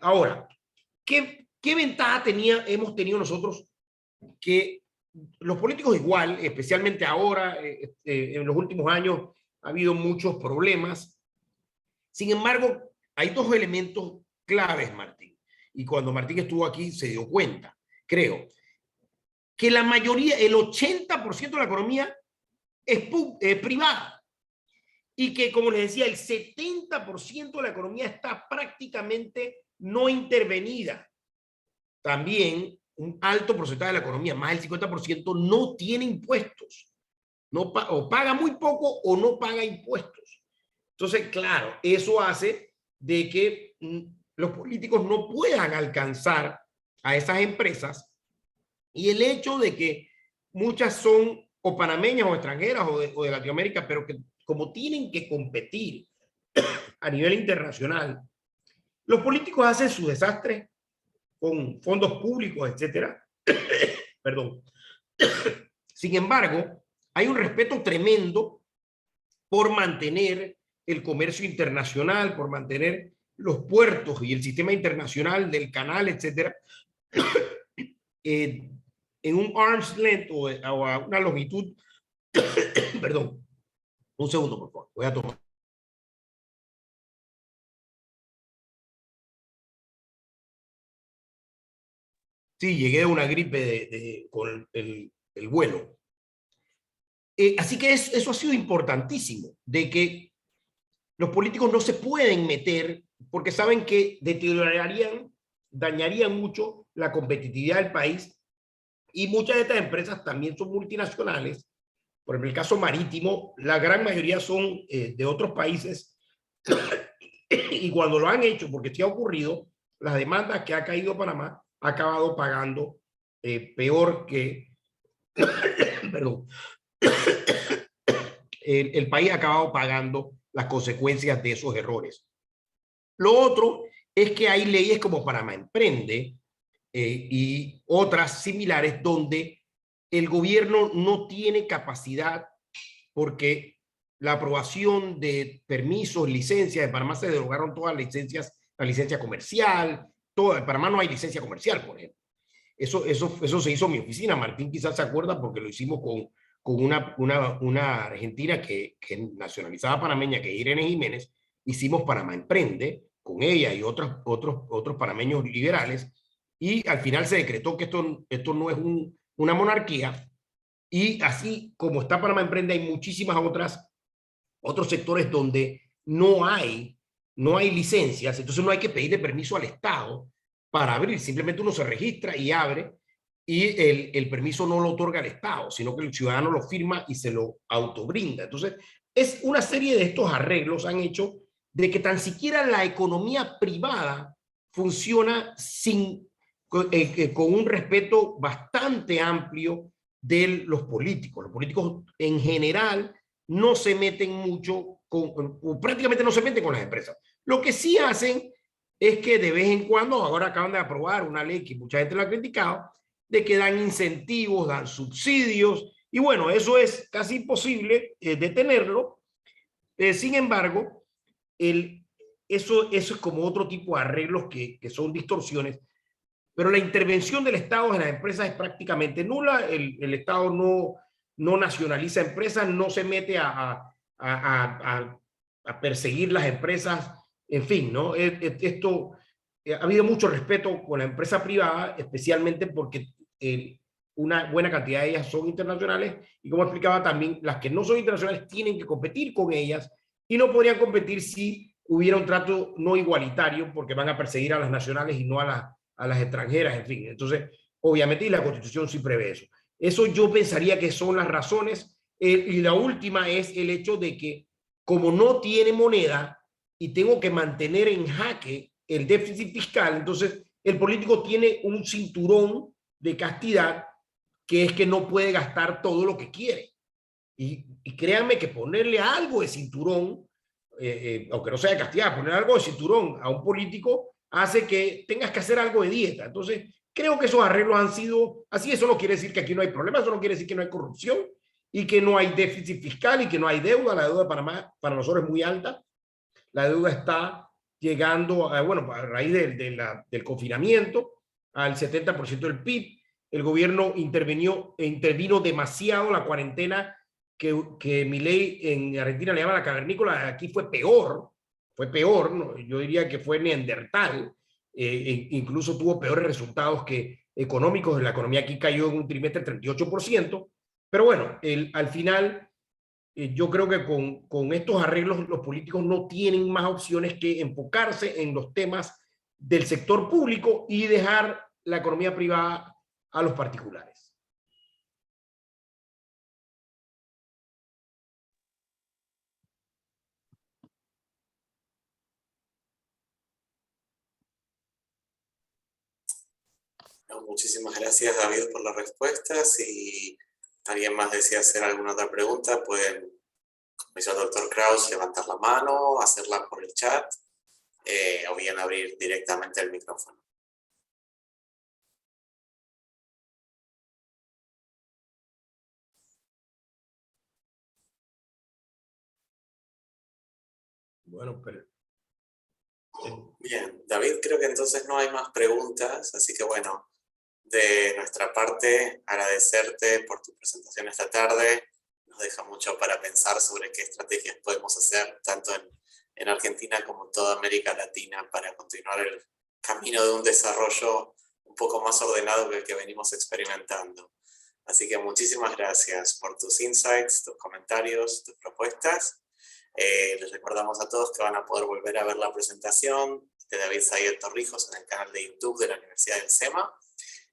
Ahora, ¿qué ventaja hemos tenido nosotros? Que los políticos igual, especialmente ahora, en los últimos años, ha habido muchos problemas. Sin embargo, hay 2 elementos claves, Martín. Y cuando Martín estuvo aquí se dio cuenta, creo, que la mayoría, el 80% de la economía es privada. Y que, como les decía, el 70% de la economía está prácticamente no intervenida. También un alto porcentaje de la economía, más del 50%, no tiene impuestos. O paga muy poco o no paga impuestos. Entonces, claro, eso hace de que los políticos no puedan alcanzar a esas empresas, y el hecho de que muchas son o panameñas o extranjeras o de Latinoamérica, pero que como tienen que competir a nivel internacional, los políticos hacen su desastre con fondos públicos, etcétera. Perdón. Sin embargo, hay un respeto tremendo por mantener el comercio internacional, por mantener los puertos y el sistema internacional del canal, etcétera, en un arm's length o a una longitud. Perdón, un segundo, por favor, voy a tomar. Sí, llegué a una gripe con el vuelo. Así que eso ha sido importantísimo, de que los políticos no se pueden meter porque saben que dañarían mucho la competitividad del país, y muchas de estas empresas también son multinacionales. Por ejemplo, el caso marítimo, la gran mayoría son de otros países, y cuando lo han hecho, porque sí ha ocurrido, las demandas que ha caído Panamá ha acabado pagando peor que, perdón, el país ha acabado pagando las consecuencias de esos errores. Lo otro es que hay leyes como Panamá Emprende y otras similares donde el gobierno no tiene capacidad, porque la aprobación de permisos, licencias, de Panamá se derogaron todas las licencias, la licencia comercial, toda, en Panamá no hay licencia comercial, por ejemplo. Eso se hizo en mi oficina. Martín quizás se acuerda porque lo hicimos con una argentina que nacionalizada panameña, que es Irene Jiménez. Hicimos Panamá Emprende con ella y otros panameños liberales, y al final se decretó que esto no es una monarquía, y así como está Panamá Emprende, hay muchísimas otros sectores donde no hay licencias, entonces no hay que pedirle permiso al Estado para abrir, simplemente uno se registra y abre, y el permiso no lo otorga el Estado, sino que el ciudadano lo firma y se lo autobrinda. Entonces, es una serie de estos arreglos han hecho de que tan siquiera la economía privada funciona con un respeto bastante amplio de los políticos. Los políticos en general no se meten mucho o prácticamente no se meten con las empresas. Lo que sí hacen es que de vez en cuando, ahora acaban de aprobar una ley que mucha gente la ha criticado, de que dan incentivos, dan subsidios, y bueno, eso es casi imposible detenerlo. Sin embargo, eso es como otro tipo de arreglos que son distorsiones, pero la intervención del Estado en las empresas es prácticamente nula. El Estado no nacionaliza empresas, no se mete a perseguir las empresas, en fin, ¿no? Ha habido mucho respeto con la empresa privada, especialmente porque una buena cantidad de ellas son internacionales, y como explicaba también, las que no son internacionales tienen que competir con ellas, y no podrían competir si hubiera un trato no igualitario, porque van a perseguir a las nacionales y no a las extranjeras, en fin. Entonces, obviamente, y la Constitución sí prevé eso. Eso yo pensaría que son las razones. Y la última es el hecho de que, como no tiene moneda y tengo que mantener en jaque el déficit fiscal, entonces el político tiene un cinturón de castidad, que es que no puede gastar todo lo que quiere. Y créanme que ponerle algo de cinturón, aunque no sea de castidad, poner algo de cinturón a un político hace que tengas que hacer algo de dieta. Entonces, creo que esos arreglos han sido así. Eso no quiere decir que aquí no hay problemas, eso no quiere decir que no hay corrupción y que no hay déficit fiscal y que no hay deuda. La deuda de Panamá para nosotros es muy alta. La deuda está llegando, bueno, a raíz del confinamiento, al 70% del PIB. El gobierno intervino demasiado. La cuarentena que Milei en Argentina le llama la cavernícola, aquí fue peor, ¿no? Yo diría que fue neandertal. Incluso tuvo peores resultados que económicos. La economía aquí cayó en un trimestre 38%, pero bueno, al final yo creo que con estos arreglos los políticos no tienen más opciones que enfocarse en los temas del sector público y dejar la economía privada a los particulares. Muchísimas gracias, David, por las respuestas. Si alguien más desea hacer alguna otra pregunta, pueden, como hizo el doctor Kraus, levantar la mano, hacerla por el chat, o bien abrir directamente el micrófono. Bueno, pero... Bien, David, creo que entonces no hay más preguntas, así que bueno, de nuestra parte, agradecerte por tu presentación esta tarde. Nos deja mucho para pensar sobre qué estrategias podemos hacer, tanto en Argentina como en toda América Latina, para continuar el camino de un desarrollo un poco más ordenado que el que venimos experimentando. Así que muchísimas gracias por tus insights, tus comentarios, tus propuestas. Les recordamos a todos que van a poder volver a ver la presentación de David Zayed Torrijos en el canal de YouTube de la Universidad del SEMA.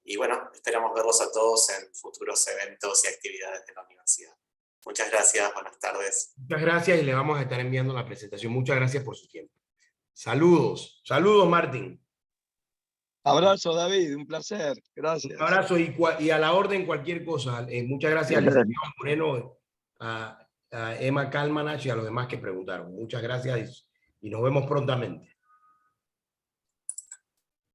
Y bueno, esperamos verlos a todos en futuros eventos y actividades de la universidad. Muchas gracias, buenas tardes. Muchas gracias y le vamos a estar enviando la presentación. Muchas gracias por su tiempo. Saludos. Saludos, Martín. Abrazo, David, un placer. Gracias. Un abrazo y a la orden cualquier cosa. Muchas gracias al licenciado Moreno, a Emma Kalmanach y a los demás que preguntaron. Muchas gracias y nos vemos prontamente.